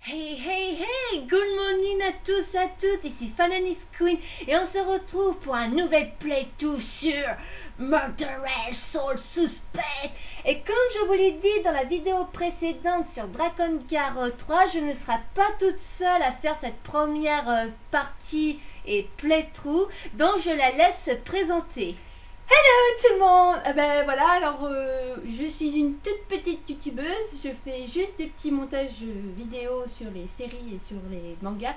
Hey hey hey, good morning à tous et à toutes, ici Fananis Queen et on se retrouve pour un nouvel playthrough sur Murderer Soul Suspect. Et comme je vous l'ai dit dans la vidéo précédente sur Drakengard 3, je ne serai pas toute seule à faire cette première partie et playthrough, donc je la laisse se présenter. Hello tout le monde. Ben voilà, alors je suis une toute petite youtubeuse, je fais juste des petits montages vidéo sur les séries et sur les mangas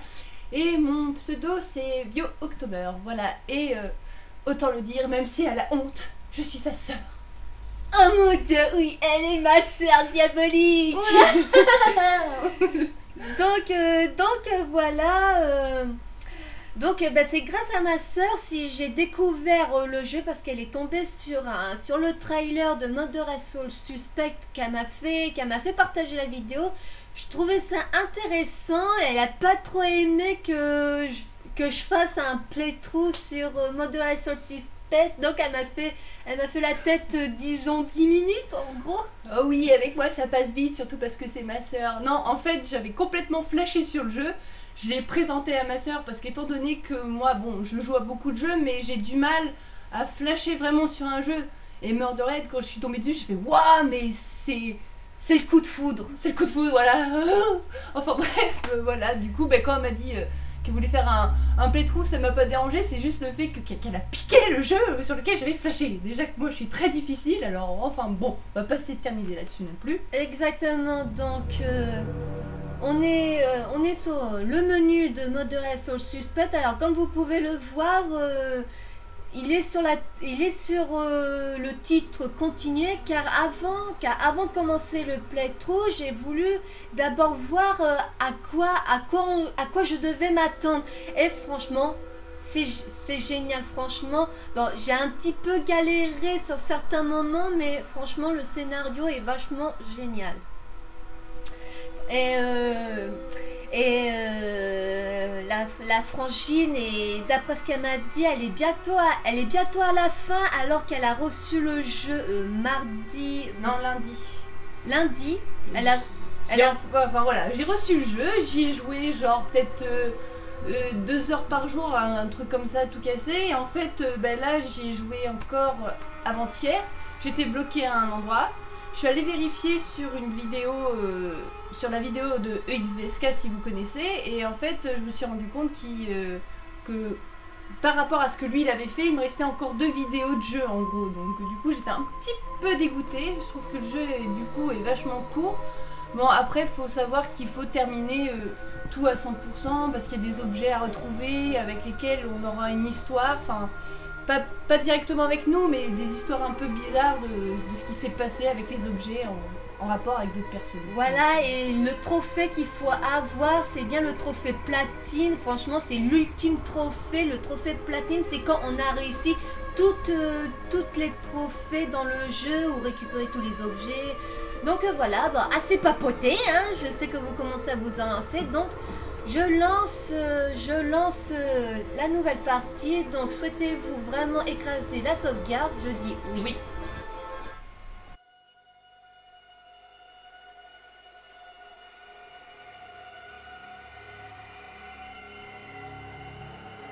et mon pseudo c'est Vio October, voilà, et autant le dire, même si elle a honte, je suis sa sœur. Oh mon dieu, oui, elle est ma sœur diabolique. Voilà. donc voilà. Donc c'est grâce à ma sœur si j'ai découvert le jeu, parce qu'elle est tombée sur le trailer de Murderer Soul Suspect qu'elle m'a fait partager la vidéo. Je trouvais ça intéressant et elle a pas trop aimé que je fasse un playthrough sur Murderer Soul Suspect. Donc elle m'a fait la tête, disons 10 minutes en gros. Oh oui, avec moi ça passe vite, surtout parce que c'est ma sœur. Non, en fait j'avais complètement flashé sur le jeu. Je l'ai présenté à ma soeur parce qu'étant donné que moi, bon, je joue à beaucoup de jeux, mais j'ai du mal à flasher vraiment sur un jeu. Et Murdered, quand je suis tombée dessus, j'ai fait waouh, mais c'est le coup de foudre, voilà. Enfin bref, voilà. Du coup, quand elle m'a dit qu'elle voulait faire un playthrough, ça m'a pas dérangé. C'est juste le fait qu'elle a piqué le jeu sur lequel j'avais flashé. Déjà que moi, je suis très difficile, alors enfin bon, on va pas s'éterniser là-dessus non plus. Exactement. Donc on est sur le menu de Murderer Soul Suspect. Alors comme vous pouvez le voir, il est sur le titre continuer, car avant de commencer le playthrough, j'ai voulu d'abord voir à quoi je devais m'attendre. Et franchement, c'est génial, franchement. Bon, j'ai un petit peu galéré sur certains moments, mais franchement le scénario est vachement génial. La frangine, et d'après ce qu'elle m'a dit, elle est bientôt à la fin, alors qu'elle a reçu le jeu mardi. Non, lundi. Lundi. Enfin voilà, j'ai reçu le jeu, j'y ai joué genre peut-être 2 heures par jour, un truc comme ça, tout cassé. Et en fait, là j'y ai joué encore avant-hier. J'étais bloquée à un endroit. Je suis allée vérifier sur une vidéo, sur la vidéo de EXVSK si vous connaissez, et en fait je me suis rendu compte que par rapport à ce que lui il avait fait, il me restait encore 2 vidéos de jeu en gros, donc du coup j'étais un petit peu dégoûtée. Je trouve que le jeu du coup est vachement court. Bon, après il faut savoir qu'il faut terminer tout à 100% parce qu'il y a des objets à retrouver avec lesquels on aura une histoire, enfin pas directement avec nous, mais des histoires un peu bizarres de ce qui s'est passé avec les objets en rapport avec d'autres personnes. Voilà, et le trophée qu'il faut avoir, c'est bien le trophée platine. Franchement, c'est l'ultime trophée. Le trophée platine, c'est quand on a réussi toutes les trophées dans le jeu ou récupérer tous les objets. Donc voilà, assez papoté, hein. Je sais que vous commencez à vous en lancer, donc je lance la nouvelle partie. Donc souhaitez-vous vraiment écraser la sauvegarde? Je dis oui.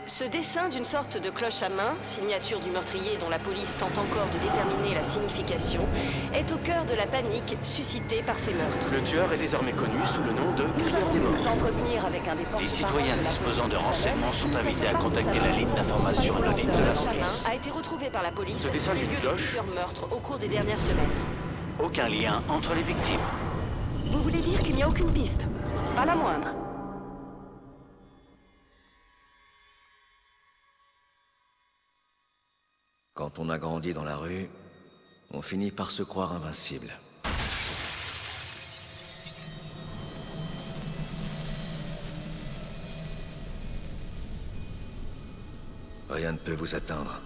Ce dessin d'une sorte de cloche à main, signature du meurtrier dont la police tente encore de déterminer la signification, est au cœur de la panique suscitée par ces meurtres. Le tueur est désormais connu sous le nom de Crieur des Morts. S'entretenir avec un des Les citoyens disposant de renseignements sont invités à contacter la ligne d'information anonyme de la police. A été retrouvé par la police. Ce dessin d'une cloche. Plusieurs meurtres au cours des dernières semaines. Aucun lien entre les victimes. Vous voulez dire qu'il n'y a aucune piste? Pas la moindre. Quand on a grandi dans la rue, on finit par se croire invincible. Rien ne peut vous atteindre.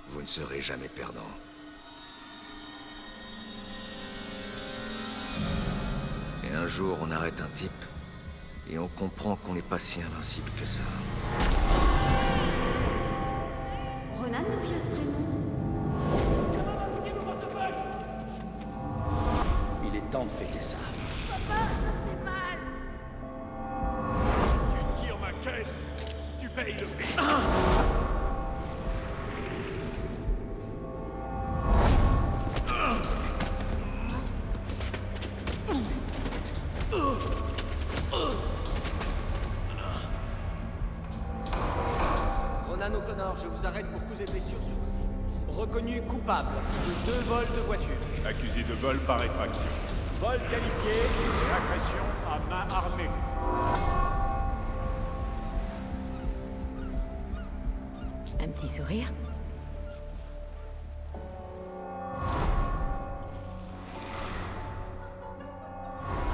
Vous ne serez jamais perdant. Et un jour, on arrête un type, et on comprend qu'on n'est pas si invincible que ça. Ronan, d'où vient ce prénom? Il est temps de fêter ça. Papa, ça fait mal. Essaye de briller. Ronan O'Connor, je vous arrête pour coups et blessures sur vous. Reconnu coupable de 2 vols de voiture. Accusé de vol par effraction. Vol qualifié. Et agression à main armée. Un petit sourire.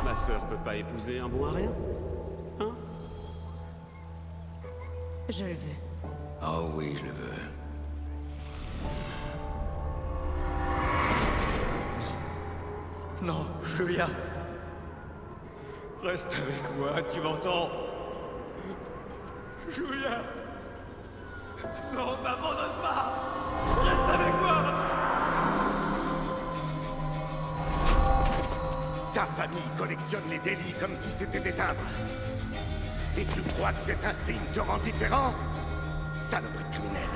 Ma sœur peut pas épouser un bon à rien? Hein? Je le veux. Oh oui, je le veux. Non, Julia. Reste avec moi, tu m'entends? Julia. Non, m'abandonne pas. Reste avec moi. Ta famille collectionne les délits comme si c'était des timbres. Et tu crois que cet insigne te rend différent? Saloperie de criminel.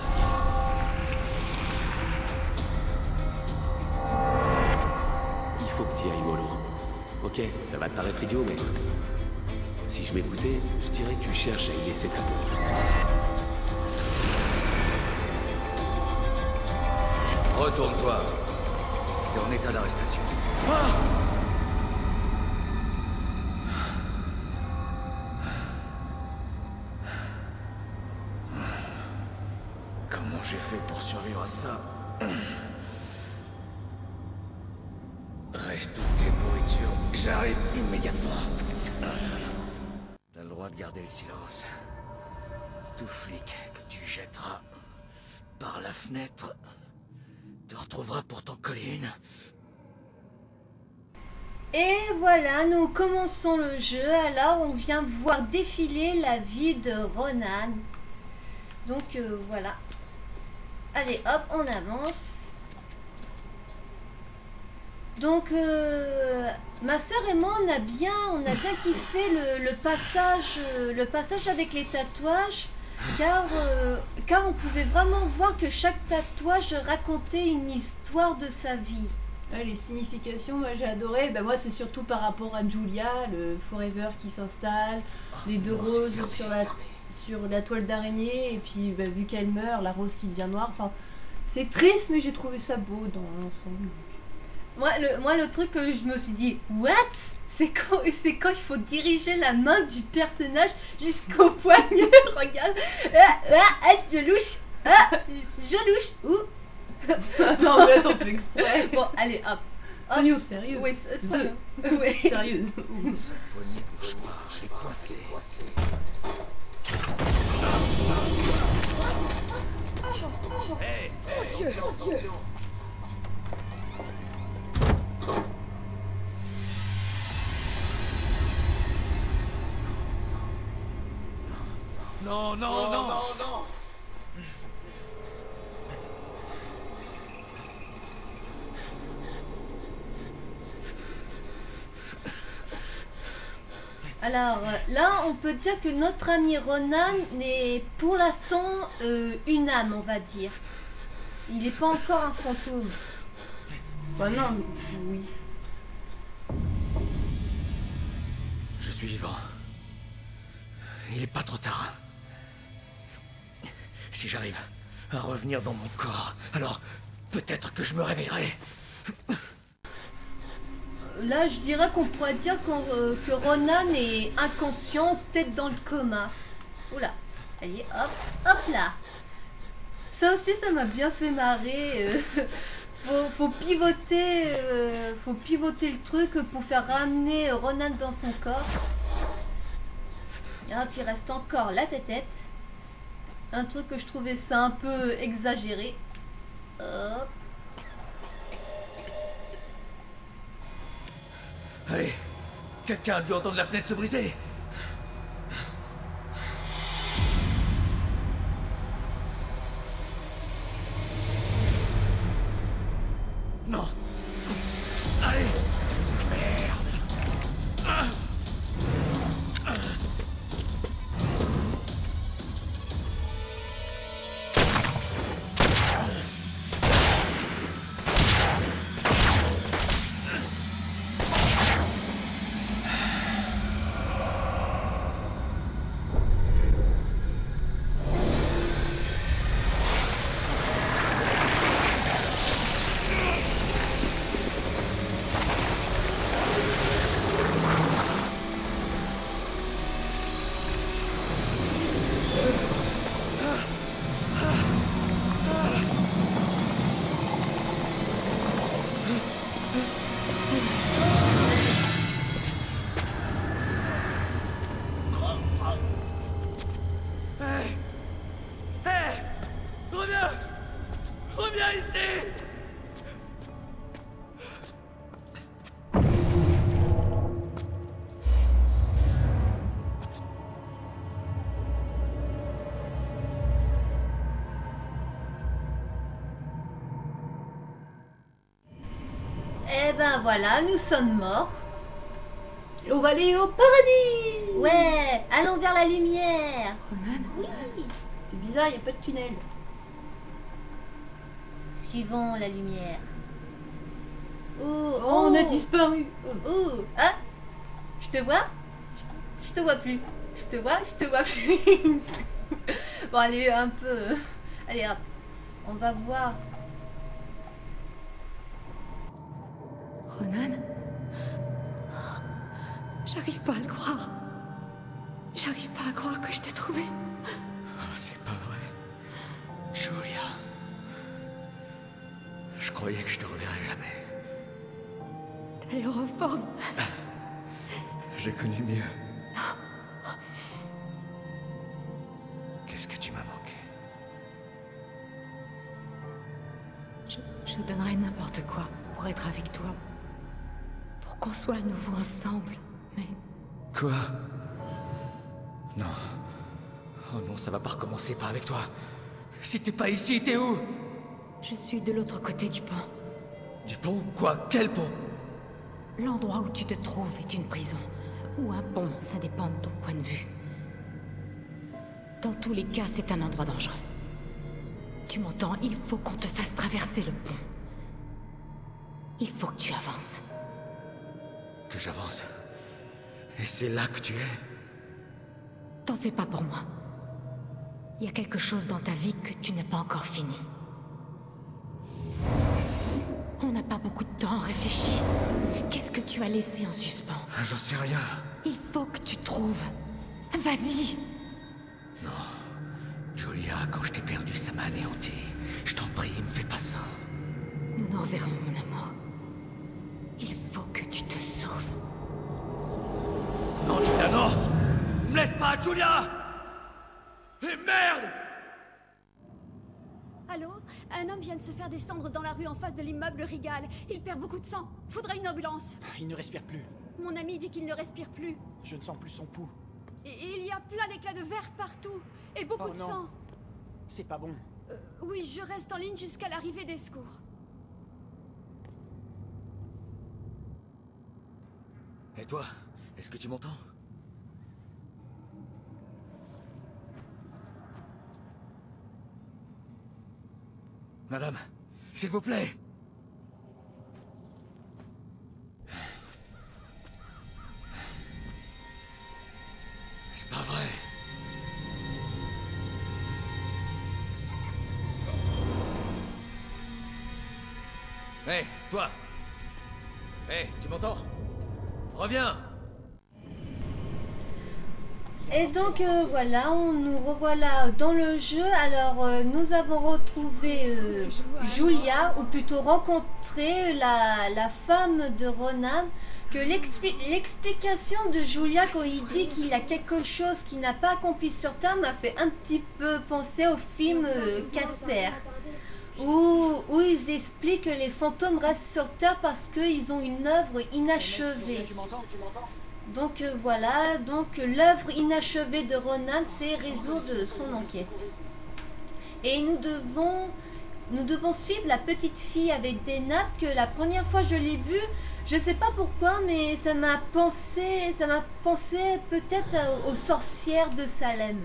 Il faut que tu y ailles mollo. Ok, ça va te paraître idiot, mais... Si je m'écoutais, je dirais que tu cherches à y laisser ta peau. Retourne-toi. T'es en état d'arrestation. Comment j'ai fait pour survivre à ça? Reste toutes tes pourritures. J'arrive immédiatement. T'as le droit de garder le silence. Tout flic que tu jetteras par la fenêtre te retrouvera pour t'en coller une. Et voilà, nous commençons le jeu. Alors, on vient voir défiler la vie de Ronan. Donc, voilà. Allez, hop, on avance. Donc, ma soeur et moi, on a bien kiffé le passage avec les tatouages. Car on pouvait vraiment voir que chaque tatouage racontait une histoire de sa vie. Ouais, les significations, moi j'ai adoré. Bah, moi c'est surtout par rapport à Julia, le Forever qui s'installe, les 2 roses sur la toile d'araignée, et puis bah, vu qu'elle meurt, la rose qui devient noire. Enfin, c'est triste, mais j'ai trouvé ça beau dans l'ensemble. Moi, le truc que je me suis dit, what? C'est quand il faut diriger la main du personnage jusqu'au poignet. Regarde. Je louche. Je louche. Ouh. Non, mais là t'en fais exprès. Bon, allez, hop. Soyons sérieux. Oui, soyons. Oui. Sérieuse. Sa poignée bouge pas, elle est coincée. Hé, attention. Non, non, non, non, non. Alors là, on peut dire que notre ami Ronan n'est pour l'instant une âme, on va dire. Il n'est pas encore un fantôme. Bah non, oui. Je suis vivant. Il n'est pas trop tard. Si j'arrive à revenir dans mon corps, alors peut-être que je me réveillerai. Là, je dirais qu'on pourrait dire que Ronan est inconscient, peut-être dans le coma. Oula, allez, hop, hop là. Ça aussi, ça m'a bien fait marrer. Faut pivoter le truc pour faire ramener Ronan dans son corps. Et puis il reste encore la tête. Un truc que je trouvais ça un peu exagéré. Hop. Allez, quelqu'un a dû entendre la fenêtre se briser. Non. Allez. Merde. ben voilà, nous sommes morts. Et on va aller au paradis. Ouais, allons vers la lumière. Ronan? Oui. C'est bizarre, il n'y a pas de tunnel. Suivons la lumière. Oh, on a disparu. Oh, ah, je te vois? Je te vois plus. Je te vois plus. Bon, allez, un peu. Allez, hop. On va voir. Ronan? J'arrive pas à le croire. J'arrive pas à croire que je t'ai trouvé. Oh, c'est pas vrai. Julia. Je croyais que je te reverrais jamais. T'as l'air en forme. J'ai connu mieux. Qu'est-ce que tu m'as manqué? Je donnerais n'importe quoi pour être avec toi. Pour qu'on soit à nouveau ensemble. Mais Quoi? Non. Oh non, ça va pas recommencer, pas avec toi. Si t'es pas ici, t'es où? je suis de l'autre côté du pont. Du pont? Quoi? Quel pont? L'endroit où tu te trouves est une prison. Ou un pont, ça dépend de ton point de vue. Dans tous les cas, c'est un endroit dangereux. Tu m'entends? Il faut qu'on te fasse traverser le pont. Il faut que tu avances. Que j'avance. Et c'est là que tu es? T'en fais pas pour moi. Il y a quelque chose dans ta vie que tu n'as pas encore fini. On n'a pas beaucoup de temps à réfléchir. Qu'est-ce que tu as laissé en suspens? J'en sais rien. Il faut que tu trouves. Vas-y. Non. Julia, quand je t'ai perdu, ça m'a anéanti. Je t'en prie, me fais pas ça. Nous nous reverrons, mon amour. Il faut que tu te sauves. Non, Julia, non! Me laisse pas, Julia! Et merde! Allô? Un homme vient de se faire descendre dans la rue en face de l'immeuble Rigal. Il perd beaucoup de sang. Faudrait une ambulance. Il ne respire plus. Mon ami dit qu'il ne respire plus. Je ne sens plus son pouls. Et il y a plein d'éclats de verre partout. Et beaucoup de non. sang. C'est pas bon. Oui, je reste en ligne jusqu'à l'arrivée des secours. Et toi? Est-ce que tu m'entends? Madame, s'il vous plaît. C'est pas vrai. Hé, toi. Hé, tu m'entends? Reviens. Et donc voilà, on nous revoilà dans le jeu. Alors nous avons retrouvé Julia, ou plutôt rencontré la femme de Ronan. Que l'explication de Julia quand il dit qu'il a quelque chose qu'il n'a pas accompli sur Terre m'a fait un petit peu penser au film Casper. Où ils expliquent que les fantômes restent sur Terre parce qu'ils ont une œuvre inachevée. Donc voilà, donc l'œuvre inachevée de Ronan, c'est résoudre son enquête. Et nous devons suivre la petite fille avec des nattes que la première fois je l'ai vue, je sais pas pourquoi, mais ça m'a pensé peut-être aux sorcières de Salem.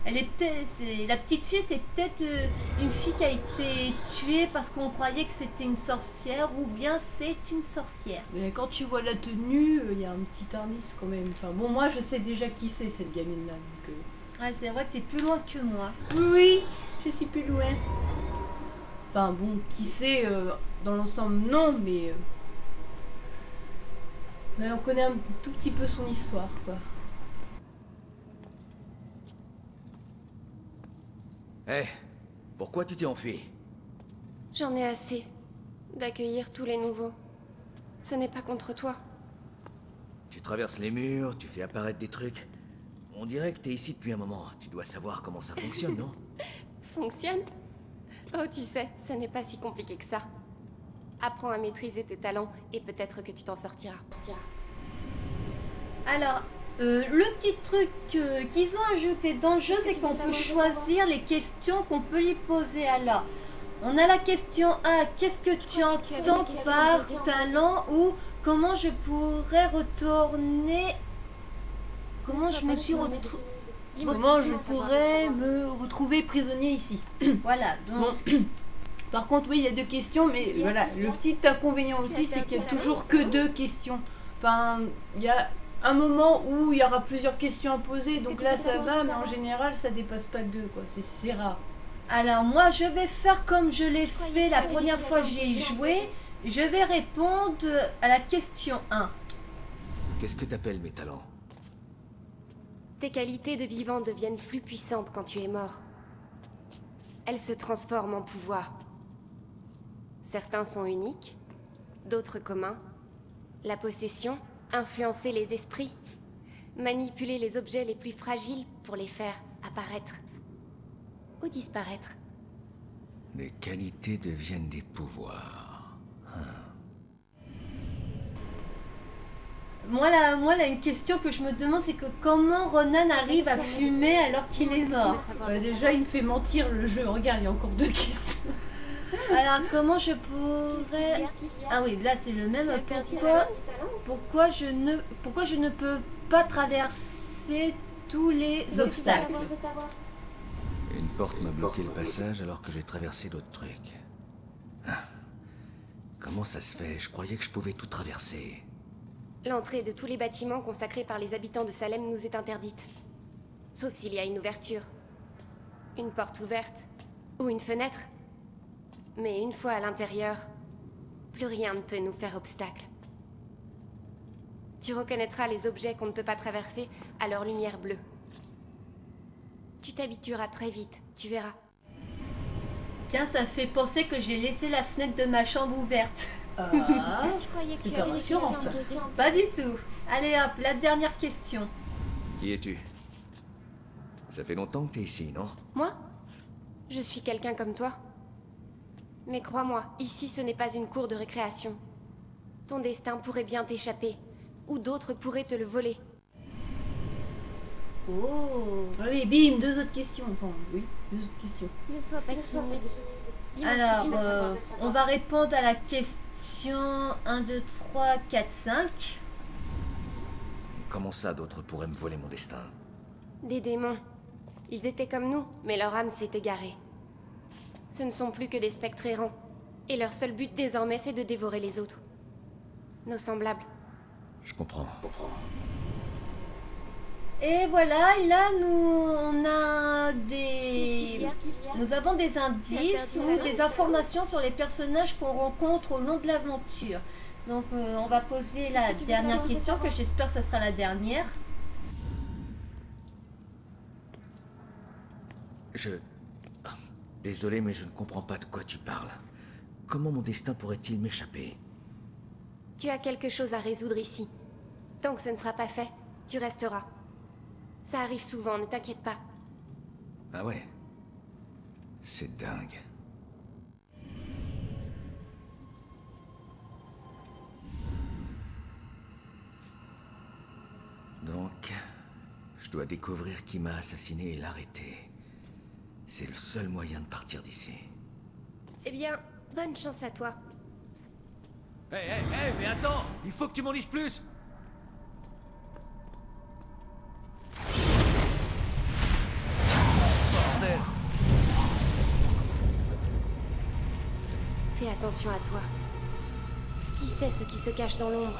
La petite fille, c'est peut-être une fille qui a été tuée parce qu'on croyait que c'était une sorcière, ou bien c'est une sorcière. Mais quand tu vois la tenue, il y a un petit indice quand même. Enfin bon, moi je sais déjà qui c'est cette gamine-là. Ouais, c'est vrai que t'es plus loin que moi. Oui, je suis plus loin. Enfin bon, qui c'est dans l'ensemble, non, mais on connaît un tout petit peu son histoire, quoi. Hé, pourquoi tu t'es enfui? J'en ai assez d'accueillir tous les nouveaux. Ce n'est pas contre toi. Tu traverses les murs, tu fais apparaître des trucs. On dirait que t'es ici depuis un moment. Tu dois savoir comment ça fonctionne, non? Fonctionne? Oh, tu sais, ce n'est pas si compliqué que ça. Apprends à maîtriser tes talents et peut-être que tu t'en sortiras. Alors, le petit truc qu'ils ont ajouté dans le jeu, c'est qu'on peut choisir les questions qu'on peut lui poser. Alors, On a la question A. Qu'est-ce que tu entends par talent ou comment je pourrais retourner... Comment je me suis retrouvée... Comment je pourrais me retrouver prisonnier ici? Voilà, donc... Bon. Par contre, oui, il y a 2 questions, mais voilà, le petit inconvénient aussi, c'est qu'il n'y a toujours que 2 questions. Enfin, il y a un moment où il y aura plusieurs questions à poser, donc là ça va, mais en général ça dépasse pas 2, quoi. C'est rare. Alors moi, je vais faire comme je l'ai fait la première fois que j'y ai joué. Je vais répondre à la question 1. Qu'est-ce que t'appelles mes talents? Tes qualités de vivant deviennent plus puissantes quand tu es mort. Elles se transforment en pouvoir. Certains sont uniques, d'autres communs. La possession, influencer les esprits, manipuler les objets les plus fragiles pour les faire apparaître ou disparaître. Les qualités deviennent des pouvoirs. Moi là, une question que je me demande, c'est que comment Ronan arrive à fumer alors qu'il est mort? Déjà, il me fait mentir le jeu. Regarde, il y a encore 2 questions. Alors, comment je pourrais... Ah oui, là, c'est le même. Pourquoi je ne peux pas traverser tous les obstacles? Une porte m'a bloqué le passage alors que j'ai traversé d'autres trucs. Comment ça se fait? Je croyais que je pouvais tout traverser. L'entrée de tous les bâtiments consacrés par les habitants de Salem nous est interdite. Sauf s'il y a une ouverture. Une porte ouverte. Ou une fenêtre. Mais une fois à l'intérieur, plus rien ne peut nous faire obstacle. Tu reconnaîtras les objets qu'on ne peut pas traverser à leur lumière bleue. Tu t'habitueras très vite, tu verras. Tiens, ça fait penser que j'ai laissé la fenêtre de ma chambre ouverte. Ah, je croyais que tu avais des questions à poser. Pas du tout. Allez hop, la dernière question. Qui es-tu? Ça fait longtemps que t'es ici, non? Moi? Je suis quelqu'un comme toi. Mais crois-moi, ici ce n'est pas une cour de récréation. Ton destin pourrait bien t'échapper. Ou d'autres pourraient te le voler. Oh, allez, bim, 2 autres questions. Enfin, oui, 2 autres questions. Ne sois pas timide. Alors, on va répondre à la question 1, 2, 3, 4, 5. Comment ça, d'autres pourraient me voler mon destin? Des démons. Ils étaient comme nous, mais leur âme s'est égarée. Ce ne sont plus que des spectres errants. Et leur seul but désormais, c'est de dévorer les autres. Nos semblables. Je comprends. Et voilà, et là nous avons des indices ou des informations sur les personnages qu'on rencontre au long de l'aventure. Donc on va poser la dernière question, que j'espère que ça sera la dernière. Désolé, mais je ne comprends pas de quoi tu parles. Comment mon destin pourrait-il m'échapper? Tu as quelque chose à résoudre ici. Tant que ce ne sera pas fait, tu resteras. Ça arrive souvent, ne t'inquiète pas. Ah ouais? C'est dingue. Donc, je dois découvrir qui m'a assassiné et l'arrêter. C'est le seul moyen de partir d'ici. Eh bien, bonne chance à toi. Hé, mais attends! Il faut que tu m'en dises plus! Bordel! Fais attention à toi. Qui sait ce qui se cache dans l'ombre?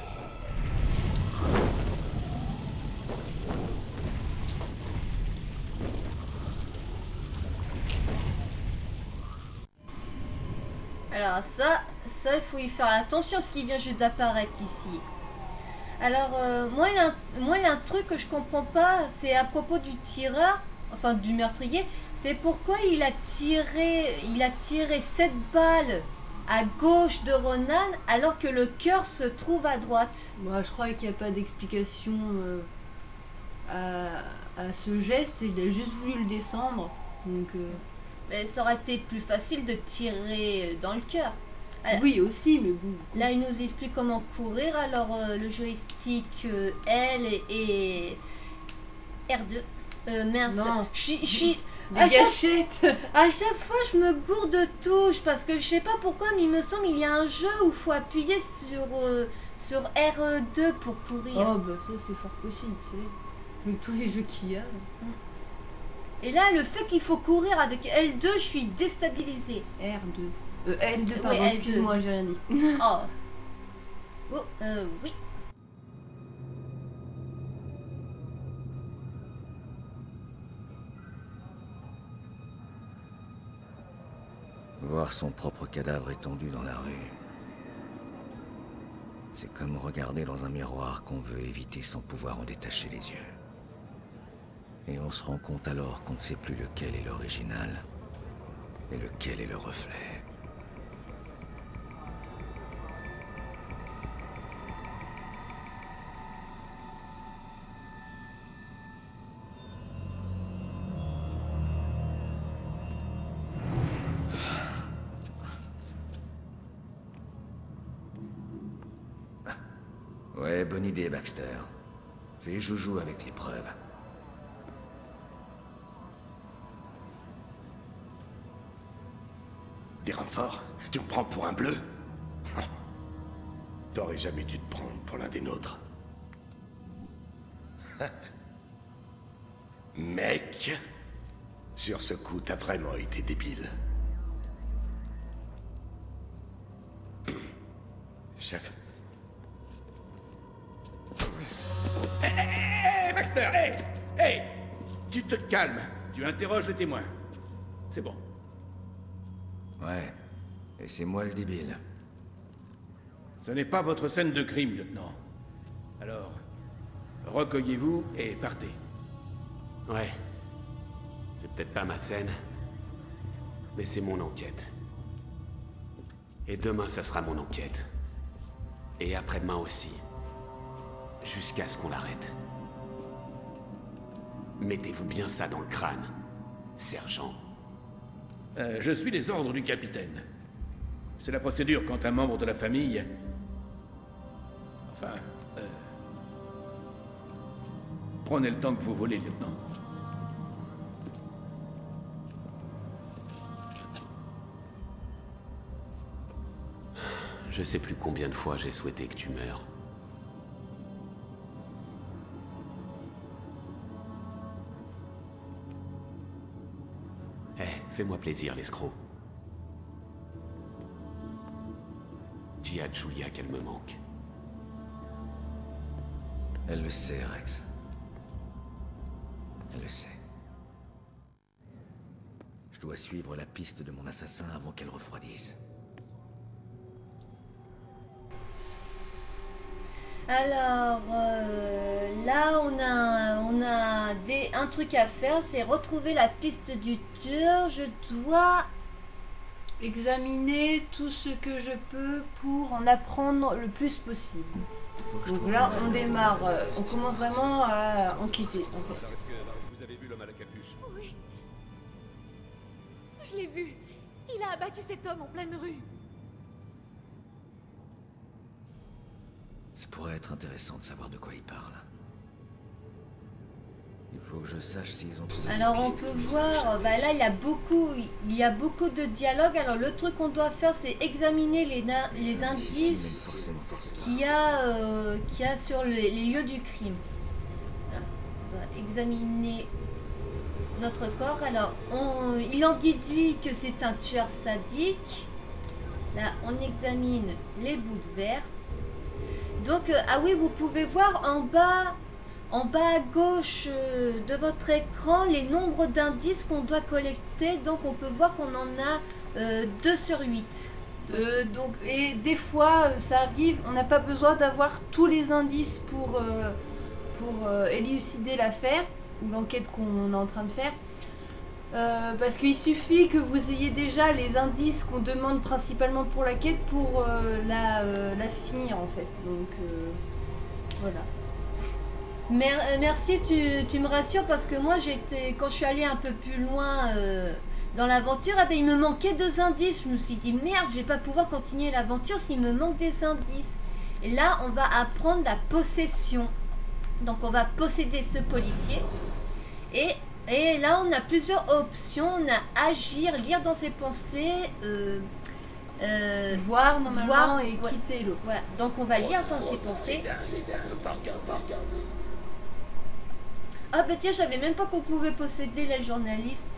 Alors ça, il faut y faire attention, ce qui vient juste d'apparaître ici. Alors, moi, il y a un truc que je comprends pas, c'est à propos du tireur, enfin du meurtrier, c'est pourquoi il a tiré 7 balles à gauche de Ronan alors que le cœur se trouve à droite. Moi, je crois qu'il n'y a pas d'explication à ce geste, il a juste voulu le descendre, donc... Mais ça aurait été plus facile de tirer dans le cœur. Oui, aussi, mais bon. Là, il nous explique comment courir. Alors, le joystick L et R2. Mince. Non. Des gâchettes. À chaque fois, je me gourde de touches parce que je sais pas pourquoi, mais il me semble qu'il y a un jeu où il faut appuyer sur R2 pour courir. Oh bah ça c'est fort possible, tu sais. Mais tous les jeux qu'il y a. Et là, le fait qu'il faut courir avec L2, je suis déstabilisée. R2. L2, pardon, ouais, excuse-moi, j'ai rien dit. Oh. Oh, oui. Voir son propre cadavre étendu dans la rue. C'est comme regarder dans un miroir qu'on veut éviter sans pouvoir en détacher les yeux. Et on se rend compte alors qu'on ne sait plus lequel est l'original et lequel est le reflet. Ouais, bonne idée, Baxter. Fais joujou avec les preuves. Des renforts? Tu me prends pour un bleu? T'aurais jamais dû te prendre pour l'un des nôtres. Mec, sur ce coup, t'as vraiment été débile. Chef. Hé, Baxter, hé! Tu te calmes, tu interroges le témoin. C'est bon. Ouais, et c'est moi le débile. Ce n'est pas votre scène de crime, lieutenant. Alors, recueillez-vous et partez. Ouais. C'est peut-être pas ma scène, mais c'est mon enquête. Et demain, ça sera mon enquête. Et après-demain aussi. Jusqu'à ce qu'on l'arrête. Mettez-vous bien ça dans le crâne, sergent. Je suis les ordres du capitaine. C'est la procédure quand un membre de la famille... Enfin... Prenez le temps que vous voulez, lieutenant. Je sais plus combien de fois j'ai souhaité que tu meurs. Fais-moi plaisir, l'escroc. Dis à Julia qu'elle me manque. Elle le sait, Rex. Elle le sait. Je dois suivre la piste de mon assassin avant qu'elle refroidisse. Alors, là, on a un truc à faire, c'est retrouver la piste du tueur. Je dois examiner tout ce que je peux pour en apprendre le plus possible. Donc là, on démarre, on commence vraiment à enquêter. Vous avez vu l'homme à la capuche? Oui. Je l'ai vu. Il a abattu cet homme en pleine rue. Ça pourrait être intéressant de savoir de quoi il parle. Il faut que je sache s'ils ont trouvé. Alors on peut voir, bah là il y a beaucoup de dialogues. Alors le truc qu'on doit faire, c'est examiner les indices qu'il y a sur les lieux du crime. Voilà. On va examiner notre corps. Alors il en déduit que c'est un tueur sadique. Là on examine les bouts de verre. Donc, ah oui, vous pouvez voir en bas à gauche de votre écran, les nombres d'indices qu'on doit collecter. Donc, on peut voir qu'on en a 2 sur 8. Et des fois, ça arrive, on n'a pas besoin d'avoir tous les indices pour élucider l'affaire ou l'enquête qu'on est en train de faire. Parce qu'il suffit que vous ayez déjà les indices qu'on demande principalement pour la quête pour la finir en fait. Donc voilà. Merci, tu me rassures parce que moi quand je suis allée un peu plus loin dans l'aventure, eh ben, il me manquait 2 indices. Je me suis dit merde, je vais pas pouvoir continuer l'aventure s'il me manque des indices. Et là on va apprendre la possession. Donc on va posséder ce policier et Et là, on a plusieurs options. On a agir, lire dans ses pensées, voir normalement voir, et ouais. quitter l'autre. Voilà. Donc on va lire dans ses pensées. Ah bah tiens, je savais même pas qu'on pouvait posséder la journaliste.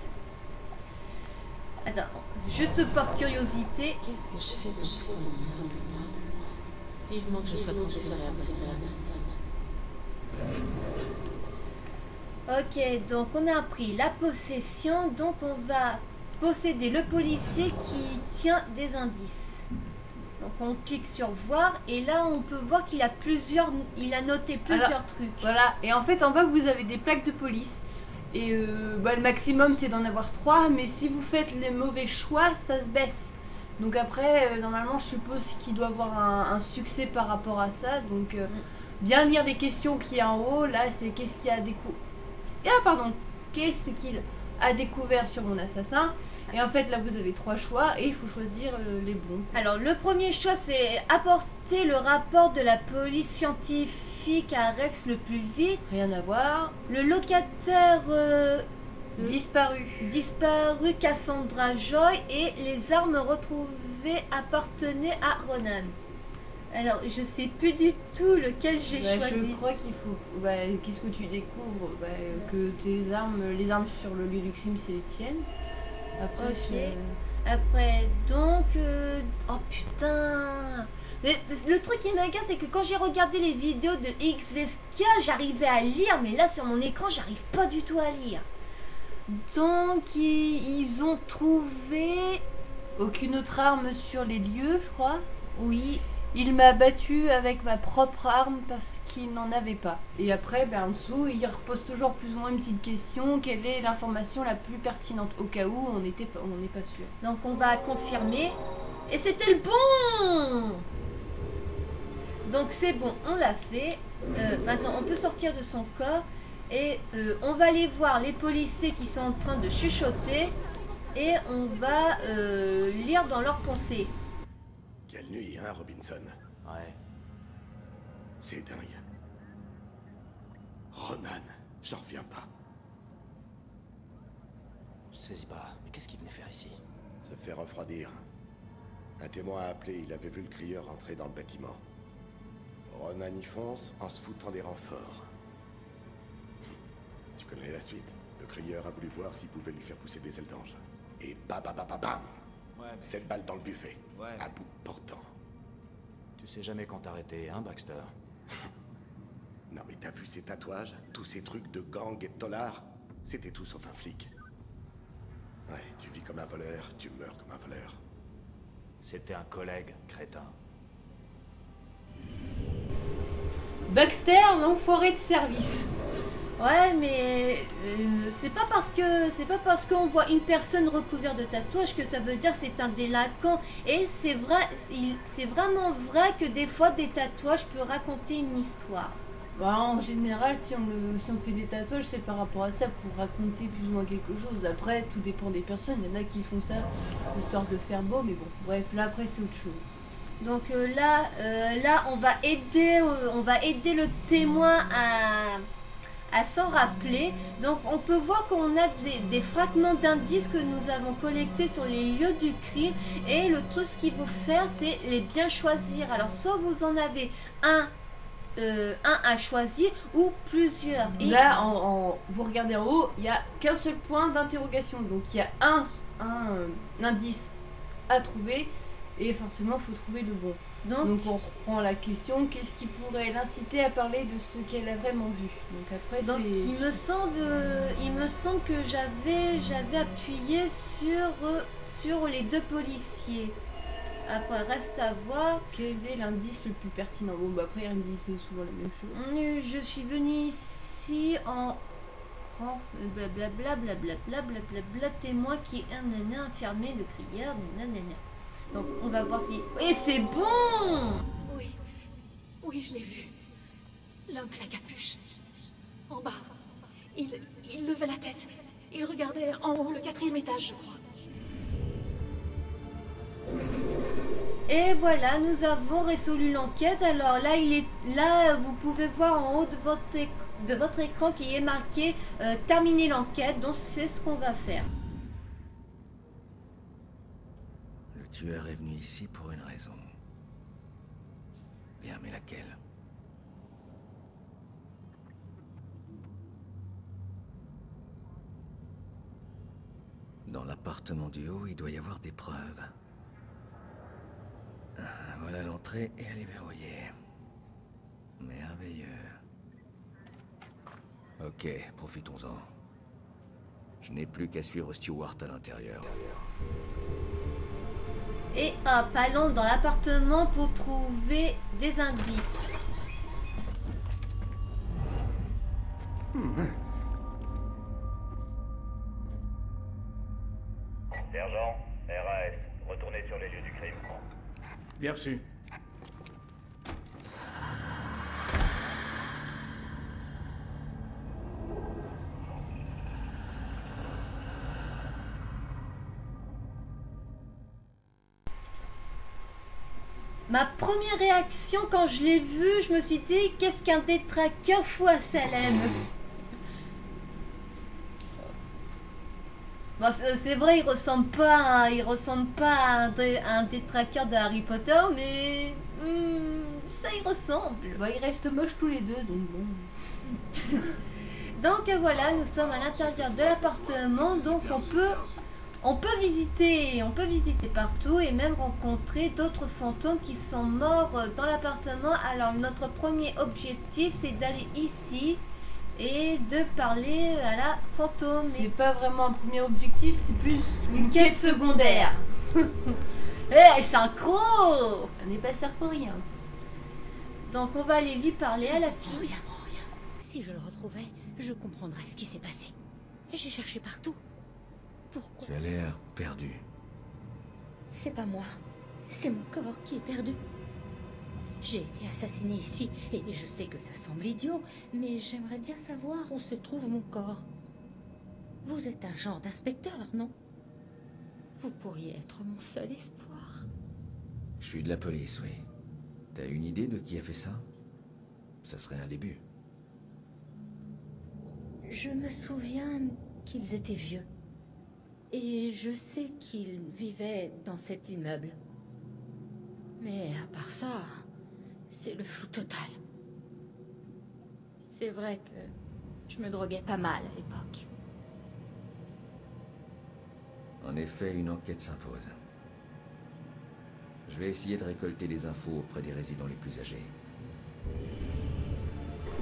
Attends, juste par curiosité. Qu'est-ce que je fais dans ce coin? Vivement que je sois transférée à Boston. Ok, donc on a appris la possession, donc on va posséder le policier qui tient des indices. Donc on clique sur voir et là on peut voir qu'il a il a noté plusieurs trucs. Voilà, et en fait en bas vous avez des plaques de police. Et le maximum c'est d'en avoir 3, mais si vous faites les mauvais choix, ça se baisse. Donc après, normalement je suppose qu'il doit avoir un succès par rapport à ça. Donc bien lire les questions qu'il y a en haut, là c'est qu'est-ce qu'il a découvert. Ah pardon, qu'est-ce qu'il a découvert sur mon assassin. Et en fait là vous avez 3 choix et il faut choisir les bons. Alors le premier choix c'est apporter le rapport de la police scientifique à Rex le plus vite. Rien à voir. Le locataire disparu Cassandra Joy et les armes retrouvées appartenaient à Ronan. Alors je sais plus du tout lequel j'ai choisi. Je crois qu'il faut... qu'est-ce que tu découvres? Que tes armes, les armes sur le lieu du crime c'est les tiennes. Après, Après, donc... Oh putain. Mais le truc qui m'agace, c'est que quand j'ai regardé les vidéos de XVSK, j'arrivais à lire, mais là, sur mon écran, j'arrive pas du tout à lire. Donc, ils ont trouvé... Aucune autre arme sur les lieux, je crois. Oui. Il m'a battu avec ma propre arme parce qu'il n'en avait pas. Et après, en dessous, il repose toujours plus ou moins une petite question. Quelle est l'information la plus pertinente? Au cas où on n'est pas sûr. Donc on va confirmer. Et c'était le bon! Donc c'est bon, on l'a fait. Maintenant, on peut sortir de son corps. Et on va aller voir les policiers qui sont en train de chuchoter. Et on va lire dans leurs pensées. Quelle nuit, hein, Robinson? Ouais. C'est dingue. Ronan, j'en reviens pas. Je saisis pas, mais qu'est-ce qu'il venait faire ici? Se fait refroidir. Un témoin a appelé, il avait vu le crieur entrer dans le bâtiment. Ronan y fonce en se foutant des renforts. Tu connais la suite. Le crieur a voulu voir s'il pouvait lui faire pousser des ailes d'ange. Et bam. Ouais, mais... 7 balles dans le buffet. Ouais. À bout portant. Tu sais jamais quand t'arrêter, hein, Baxter? Non mais t'as vu ces tatouages? Tous ces trucs de gang et de tolards? C'était tout sauf un flic. Ouais, tu vis comme un voleur, tu meurs comme un voleur. C'était un collègue, crétin. Baxter, l'enfoiré de service. Ouais, mais c'est pas parce qu'on voit une personne recouverte de tatouages que ça veut dire que c'est un délinquant. Et c'est vrai, c'est vraiment vrai que des fois des tatouages peuvent raconter une histoire. En général, si on fait des tatouages, c'est par rapport à ça pour raconter plus ou moins quelque chose. Après, tout dépend des personnes. Il y en a qui font ça histoire de faire beau, mais bon, bref, là après c'est autre chose. Donc là, on va aider le témoin à s'en rappeler. Donc on peut voir qu'on a des fragments d'indices que nous avons collectés sur les lieux du crime. Et le truc qu'il faut faire, c'est les bien choisir. Alors soit vous en avez un à choisir ou plusieurs. Et là, vous regardez en haut, il n'y a qu'un seul point d'interrogation. Donc il y a un indice à trouver et forcément il faut trouver le bon. Donc on reprend la question, qu'est-ce qui pourrait l'inciter à parler de ce qu'elle a vraiment vu? Donc après il me semble que j'avais appuyé sur les deux policiers. Après reste à voir quel est l'indice le plus pertinent. Bon après ils disent souvent la même chose. Je suis venue ici en blablabla témoin qui est un infirmier de crieur nanana. Donc on va voir si... Et c'est bon! Oui, je l'ai vu. L'homme à la capuche. En bas. Il levait la tête. Il regardait en haut, le 4e étage, je crois. Et voilà, nous avons résolu l'enquête. Alors là, vous pouvez voir en haut de de votre écran qui est marqué terminer l'enquête. Donc c'est ce qu'on va faire. Le tueur est venu ici pour une raison. Bien, mais laquelle? Dans l'appartement du haut, il doit y avoir des preuves. Voilà l'entrée et elle est verrouillée. Merveilleux. Ok, profitons-en. Je n'ai plus qu'à suivre Stewart à l'intérieur. Et hop, allons dans l'appartement pour trouver des indices. Sergent, RAS, retournez sur les lieux du crime. Bien reçu. Ma première réaction quand je l'ai vu, je me suis dit qu'est-ce qu'un détraqueur fout à Salem. Bon, c'est vrai, il ressemble pas à un détraqueur de Harry Potter, mais ça y ressemble. Bah, ils restent moches tous les deux, donc bon. Donc voilà, nous sommes à l'intérieur de l'appartement, donc on peut visiter partout et même rencontrer d'autres fantômes qui sont morts dans l'appartement. Alors notre premier objectif, c'est d'aller ici et de parler à la fantôme. C'est pas vraiment un premier objectif, c'est plus une quête secondaire. Eh, synchro! On n'est pas sûr pour rien. Donc on va aller lui parler à la fille. Rien. Si je le retrouvais, je comprendrais ce qui s'est passé. J'ai cherché partout. Pourquoi? Tu as l'air perdu. C'est pas moi. C'est mon corps qui est perdu. J'ai été assassinée ici, et je sais que ça semble idiot, mais j'aimerais bien savoir où se trouve mon corps. Vous êtes un genre d'inspecteur, non? Vous pourriez être mon seul espoir. Je suis de la police, oui. T'as une idée de qui a fait ça? Ça serait un début. Je me souviens qu'ils étaient vieux. Et je sais qu'ils vivaient dans cet immeuble. Mais à part ça, c'est le flou total. C'est vrai que je me droguais pas mal à l'époque. En effet, une enquête s'impose. Je vais essayer de récolter les infos auprès des résidents les plus âgés.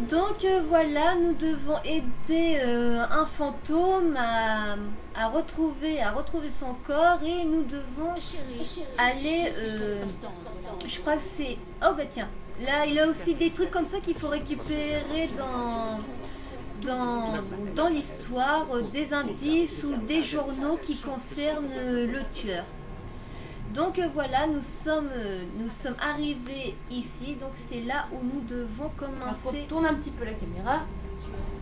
Donc voilà, nous devons aider un fantôme à retrouver son corps et nous devons aller, je crois que c'est, oh bah tiens, là il a aussi des trucs comme ça qu'il faut récupérer dans l'histoire, des indices ou des journaux qui concernent le tueur. Donc voilà, nous sommes arrivés ici, donc c'est là où nous devons commencer. On tourne un petit peu la caméra.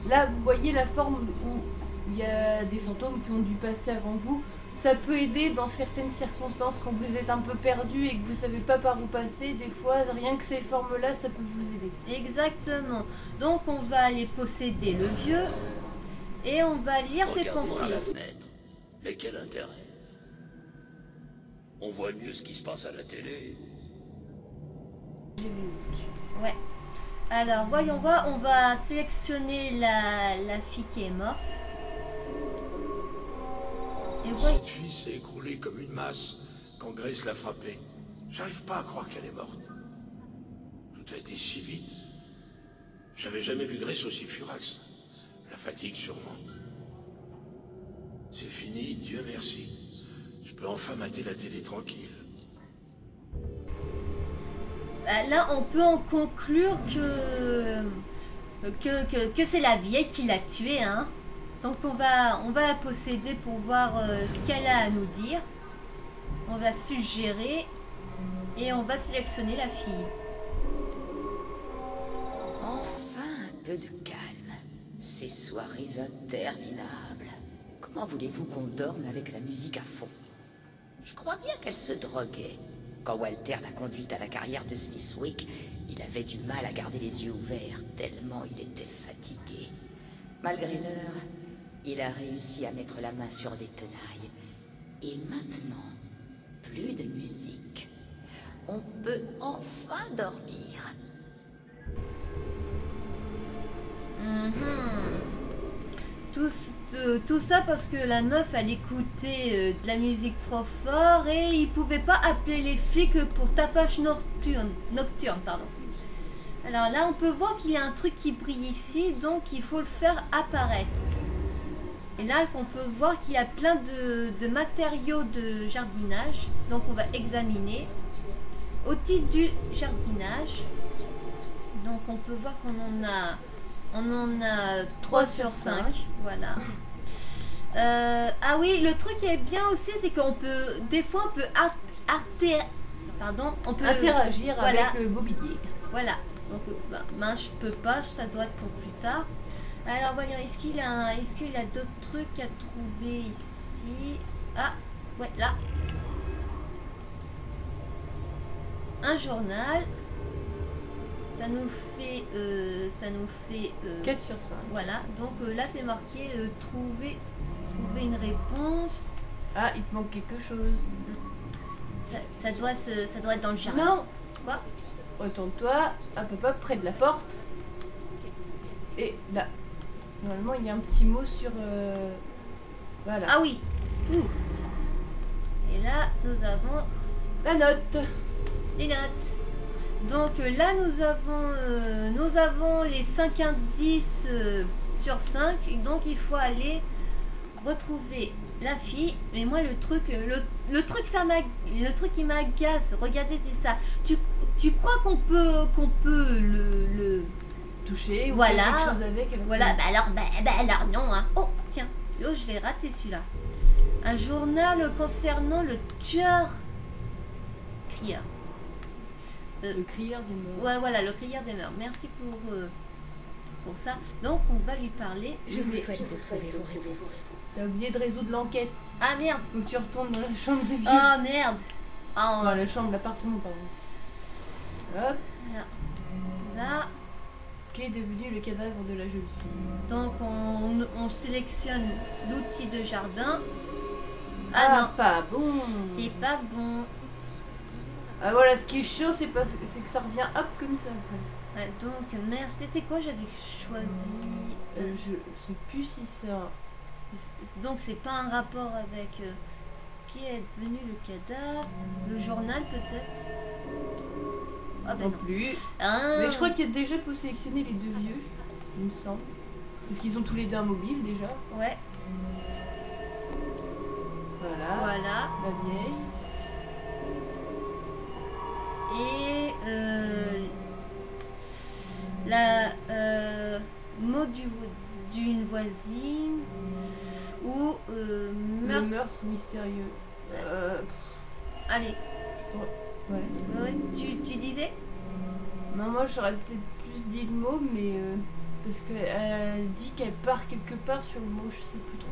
Là, vous voyez la forme où il y a des fantômes qui ont dû passer avant vous. Ça peut aider dans certaines circonstances quand vous êtes un peu perdu et que vous savez pas par où passer. Des fois, rien que ces formes-là, ça peut vous aider. Exactement. Donc on va aller posséder le vieux et on va lire ses pensées. Regardons à la fenêtre. Et quel intérêt? On voit mieux ce qui se passe à la télé. Ouais. Alors, voyons voir. On va sélectionner la fille qui est morte. Et Cette fille s'est écroulée comme une masse quand Grace l'a frappée. J'arrive pas à croire qu'elle est morte. Tout a été si vite. J'avais jamais vu Grace aussi furax. La fatigue sûrement. C'est fini, Dieu merci. Je peux enfin mater la télé tranquille. Là, on peut en conclure que c'est la vieille qui l'a tuée, hein. Donc on va la posséder pour voir ce qu'elle a à nous dire. On va suggérer et on va sélectionner la fille. Enfin un peu de calme. Ces soirées interminables. Comment voulez-vous qu'on dorme avec la musique à fond? Je crois bien qu'elle se droguait. Quand Walter l'a conduite à la carrière de Smithwick, il avait du mal à garder les yeux ouverts, tellement il était fatigué. Malgré l'heure, il a réussi à mettre la main sur des tenailles. Et maintenant, plus de musique. On peut enfin dormir. Tout ça parce que la meuf elle écoutait de la musique trop fort et il pouvait pas appeler les flics pour tapage nocturne, pardon. Alors là on peut voir qu'il y a un truc qui brille ici, donc il faut le faire apparaître. Et là on peut voir qu'il y a plein de matériaux de jardinage, donc on va examiner. Outil du jardinage, donc on peut voir qu'on en a 3 sur 5, voilà. Ah oui, le truc qui est bien aussi, c'est qu'on peut, des fois on peut interagir avec le mobilier. Voilà, donc ben, je peux pas, ça doit être pour plus tard. Alors voyons, est-ce qu'il a d'autres trucs à trouver ici? Ah, ouais, là. Un journal. Ça nous fait 4 sur 5. Voilà, donc là c'est marqué trouver une réponse. Ah, il te manque quelque chose. Ça doit être dans le jardin. Non. Quoi? Retourne-toi un peu près de la porte. Et là, normalement il y a un petit mot sur... Voilà. Ah oui. Et là nous avons la note. Les notes. Donc là nous avons les 5 indices sur 5, donc il faut aller retrouver la fille. Mais moi le truc qui m'agace, regardez, c'est ça. Tu crois qu'on peut le toucher, voilà, ou quelque chose avec elle. Voilà, bah alors non hein. Oh tiens, je l'ai raté celui-là. Un journal concernant le tueur crieur. Le crieur des morts. Ouais, voilà, le crieur des morts. Merci pour ça. Donc, on va lui parler. Je vous souhaite de trouver vos réponses. T'as oublié de résoudre l'enquête. Ah merde. Faut que tu retournes dans la chambre des vieux. Oh merde. Dans la chambre, l'appartement, pardon. Hop. Là. Qu'est devenu le cadavre de la jeune fille? Donc, on sélectionne l'outil de jardin. Ah non, pas bon. C'est pas bon. Ah voilà, ce qui est chaud, c'est que ça revient hop comme ça après. Ouais, donc merde, c'était quoi j'avais choisi? Je sais plus si ça... Donc c'est pas un rapport avec qui est devenu le cadavre, le journal peut-être? Ah ben non plus. Mais je crois qu'il y a déjà faut sélectionner les deux vieux, il me semble. Parce qu'ils ont tous les deux un mobile déjà. Ouais. Voilà. La vieille. Et mot d'une voisine ou le meurtre mystérieux. Allez. Ouais. Tu disais? Non, moi j'aurais peut-être plus dit le mot, mais parce qu'elle dit qu'elle part quelque part sur le mot, je sais plus trop.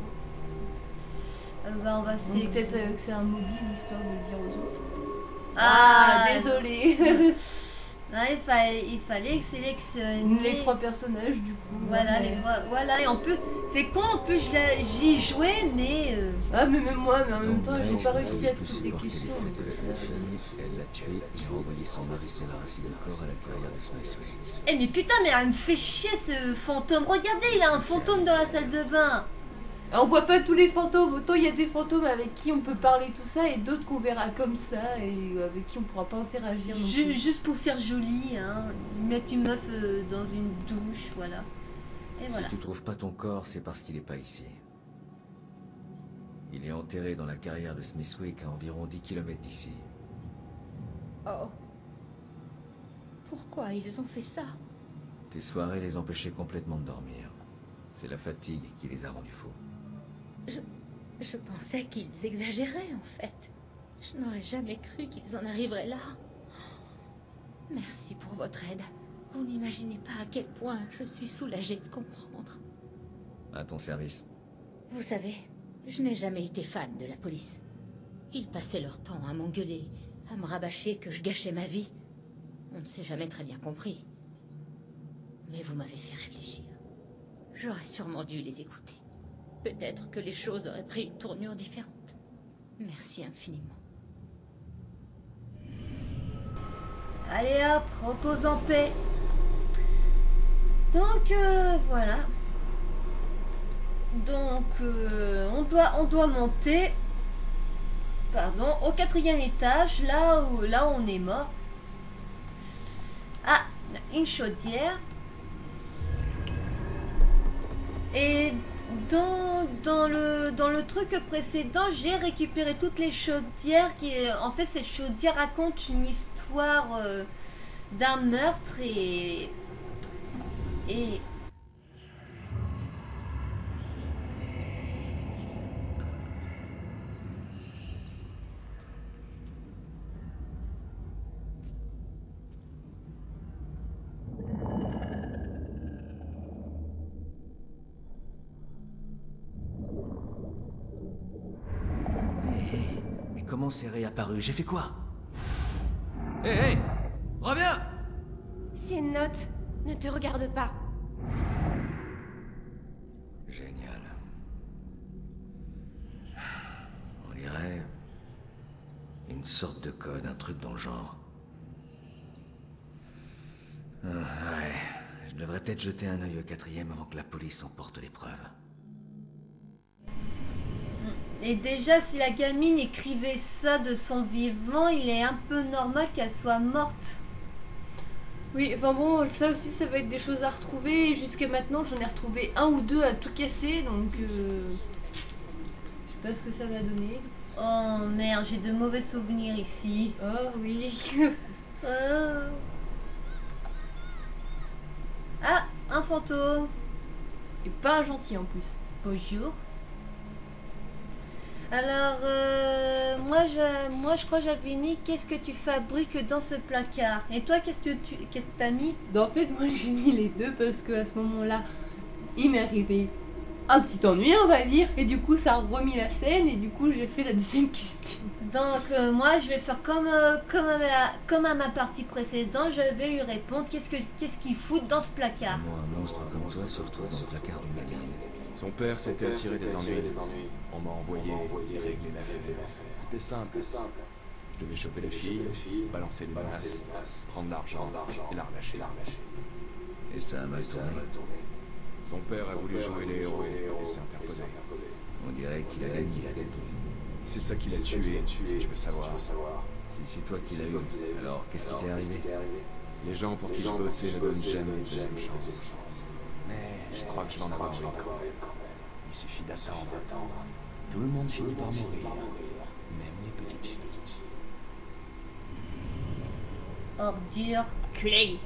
Bah on va peut-être que c'est un mobile histoire de le dire aux autres. Ah, désolé. Il fallait sélectionner les 3 personnages du coup. Voilà, les 3. Voilà, et en plus, c'est con, en plus j'y jouais, mais. Ah, mais même moi, mais en même temps, j'ai pas réussi à toutes les questions. Elle l'a tué et a envoyé son mari se débarrasser du corps à la carrière de Smithwick. Eh, mais putain, mais elle me fait chier ce fantôme. Regardez, il a un fantôme dans la salle de bain. On voit pas tous les fantômes, autant il y a des fantômes avec qui on peut parler tout ça et d'autres qu'on verra comme ça et avec qui on pourra pas interagir. Juste pour faire joli, hein, mettre une meuf dans une douche, voilà. Et si voilà. tu trouves pas ton corps, c'est parce qu'il est pas ici. Il est enterré dans la carrière de Smithwick à environ 10 km d'ici. Oh. Pourquoi ils ont fait ça? Tes soirées les empêchaient complètement de dormir. C'est la fatigue qui les a rendus fous. Je pensais qu'ils exagéraient, en fait. Je n'aurais jamais cru qu'ils en arriveraient là. Merci pour votre aide. Vous n'imaginez pas à quel point je suis soulagée de comprendre. À ton service. Vous savez, je n'ai jamais été fan de la police. Ils passaient leur temps à m'engueuler, à me rabâcher que je gâchais ma vie. On ne s'est jamais très bien compris. Mais vous m'avez fait réfléchir. J'aurais sûrement dû les écouter. Peut-être que les choses auraient pris une tournure différente. Merci infiniment. Allez hop, repose en paix. Donc voilà. Donc on doit monter, pardon, au 4e étage, là où on est mort. Ah, une chaudière. Et dans le truc précédent, j'ai récupéré toutes les chaudières en fait, cette chaudière raconte une histoire d'un meurtre et comment c'est réapparu? J'ai fait quoi? Hé, hé! Reviens! C'est une note. Ne te regarde pas. Génial. On dirait une sorte de code, un truc dans le genre. Ouais, je devrais peut-être jeter un œil au 4e avant que la police emporte les preuves. Et déjà, si la gamine écrivait ça de son vivant, il est un peu normal qu'elle soit morte. Oui, enfin bon, ça aussi, ça va être des choses à retrouver. Jusqu'à maintenant, j'en ai retrouvé 1 ou 2 à tout casser, donc je sais pas ce que ça va donner. Oh merde, j'ai de mauvais souvenirs ici. Oh oui. Ah, un fantôme. Et pas un gentil en plus. Bonjour. Alors, moi je crois que j'avais mis qu'est-ce que tu fabriques dans ce placard. Et toi, qu'est-ce que t'as mis? En fait, moi j'ai mis les deux parce que à ce moment-là, il m'est arrivé un petit ennui, on va dire. Et du coup, ça a remis la scène et du coup, j'ai fait la deuxième question. Donc, moi je vais faire comme à ma partie précédente, je vais lui répondre qu'est-ce qu'il fout dans ce placard. Moi, un monstre comme toi se retrouve dans le placard d'une gamine. Son père s'était attiré des ennuis. On m'a envoyé régler l'affaire. C'était simple. Je devais choper les filles, balancer les menaces, prendre l'argent et la relâcher. Et ça a mal tourné. Son père a voulu jouer les héros et s'est interposé. On dirait qu'il a gagné. C'est ça qui l'a tué, si tu veux savoir. Si c'est toi qui l'as eu, alors qu'est-ce qui t'est arrivé? Les gens pour qui je bossais ne donnent jamais de deuxième chance. Mais je crois que je vais en avoir une quand même. Il suffit d'attendre. Tout le monde finit par mourir. Même les petites filles. Ordure. Culé.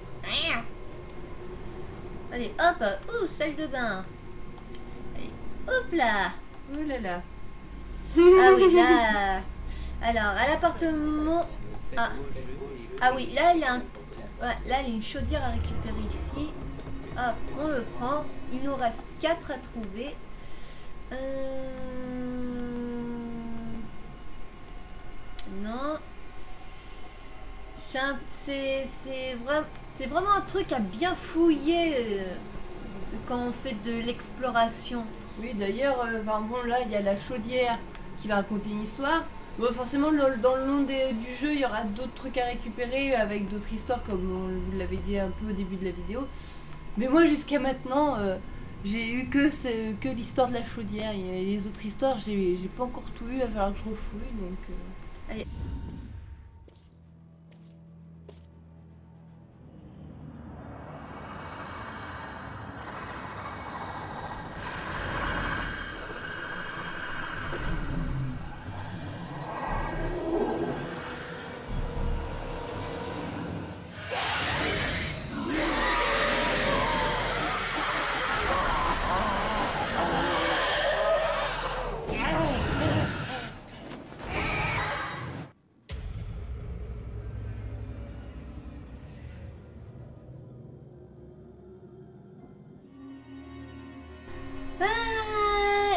Allez, hop. Salle de bain. Allez, hop là. Oh là là. Ah oui, là. Alors, à l'appartement... Ah oui, là, il y a un... Ouais, là, il y a une chaudière à récupérer ici. Hop, on le prend. Il nous reste 4 à trouver. Non. C'est vraiment un truc à bien fouiller quand on fait de l'exploration. Oui, d'ailleurs, bon, là, il y a la chaudière qui va raconter une histoire. Bon, forcément, dans le long du jeu, il y aura d'autres trucs à récupérer avec d'autres histoires, comme on vous l'avait dit un peu au début de la vidéo. Mais moi, jusqu'à maintenant, j'ai eu que l'histoire de la chaudière. Et les autres histoires, j'ai pas encore tout eu, il va falloir que je refouille. Donc, allez.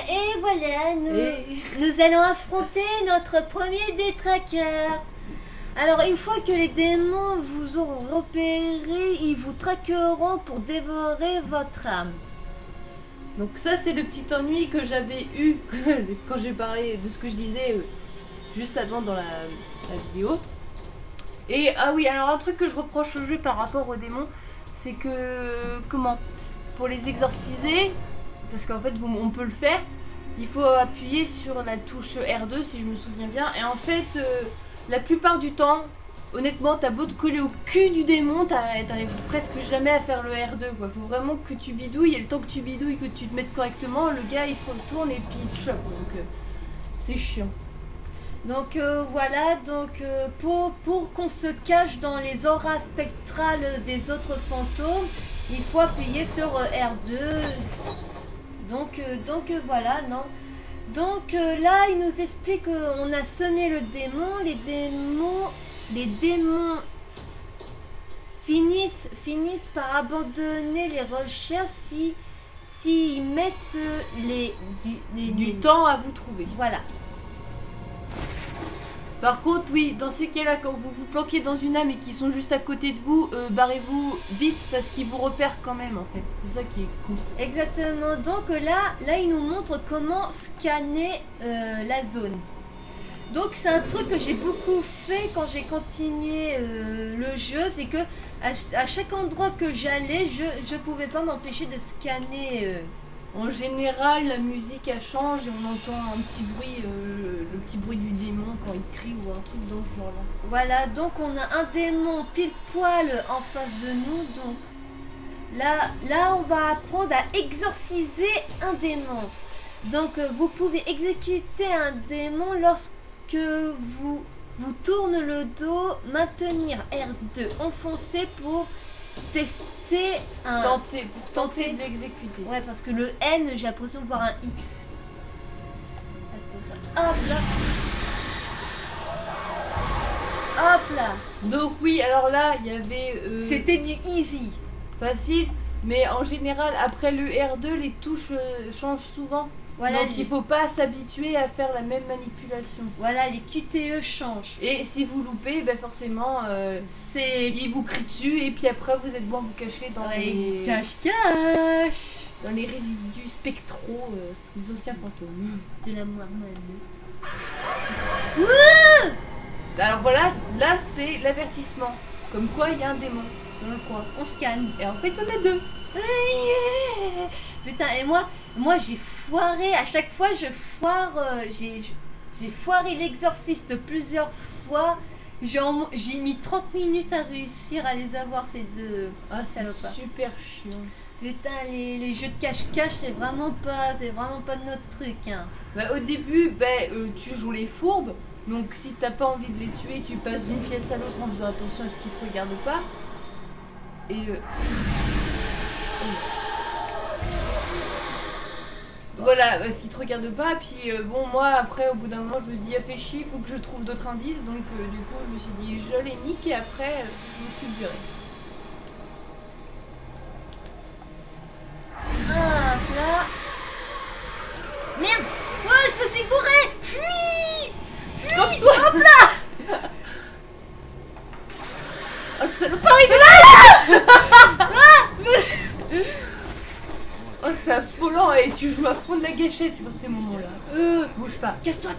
Et voilà, nous allons affronter notre premier détraqueur. Alors une fois que les démons vous auront repéré, ils vous traqueront pour dévorer votre âme. Donc ça c'est le petit ennui que j'avais eu quand j'ai parlé de ce que je disais juste avant dans la vidéo. Et ah oui, alors un truc que je reproche au jeu par rapport aux démons, c'est que pour les exorciser, parce qu'en fait on peut le faire, il faut appuyer sur la touche R2 si je me souviens bien. Et en fait la plupart du temps, honnêtement, t'as beau te coller au cul du démon, t'arrives presque jamais à faire le R2 quoi. Faut vraiment que tu bidouilles, et le temps que tu bidouilles, que tu te mettes correctement, le gars il se retourne et puis il te chope. Donc c'est chiant. Donc voilà, donc pour qu'on se cache dans les auras spectrales des autres fantômes, il faut appuyer sur R2. Donc voilà, non. Donc là, il nous explique qu'on a semé le démon. Les démons finissent par abandonner les recherches s'ils mettent du temps à vous trouver. Voilà. Par contre, oui, dans ces cas-là, quand vous vous planquez dans une âme et qu'ils sont juste à côté de vous, barrez-vous vite parce qu'ils vous repèrent quand même, en fait. C'est ça qui est cool. Exactement. Donc là, il nous montre comment scanner la zone. Donc c'est un truc que j'ai beaucoup fait quand j'ai continué le jeu, c'est que à chaque endroit que j'allais, je pouvais pas m'empêcher de scanner. En général, la musique elle change et on entend un petit bruit, le petit bruit du démon quand il crie ou un truc dans ce genre-là. Voilà, donc on a un démon pile poil en face de nous. Donc là on va apprendre à exorciser un démon. Donc vous pouvez exécuter un démon lorsque vous tournez le dos, maintenir R2 enfoncé pour tester pour tenter de l'exécuter. Ouais, parce que le N, j'ai l'impression de voir un X. Attention. Hop là. Hop là. Donc oui, alors là, il y avait... C'était du easy. Facile, mais en général, après le R2, les touches changent souvent. Voilà, donc il faut pas s'habituer à faire la même manipulation. Voilà, les QTE changent. Et si vous loupez, ben forcément, il vous crie dessus et puis après vous êtes bon à vous cacher dans les... Cache-cache. Dans les résidus spectraux des anciens fantômes. De la moirmonne. Alors voilà, là c'est l'avertissement. Comme quoi il y a un démon dans le coin. On scanne. Et en fait on a deux. Putain, et moi j'ai foiré, à chaque fois je foire, j'ai foiré l'exorciste plusieurs fois. J'ai mis 30 minutes à réussir à les avoir ces deux. Ah, c'est super chiant. Putain, les jeux de cache-cache, c'est vraiment pas de notre truc. Hein. Bah, au début, tu joues les fourbes. Donc si t'as pas envie de les tuer, tu passes d'une pièce à l'autre en faisant attention à ce qu'ils te regardent pas. Et voilà, parce qu'ils te regardent pas. Puis bon, moi après, au bout d'un moment, je me dis, ah fait chier, faut que je trouve d'autres indices. Donc du coup, je me suis dit, je les nique et après, je m'occupe du reste. Ah, là. Merde. Ouais, je me suis gouré. Fuis. Fuis. Hop là. Oh, le salopard, il est là. Oh, c'est affolant et tu joues à fond de la gâchette dans ces moments-là. Bouge pas. Casse-toi.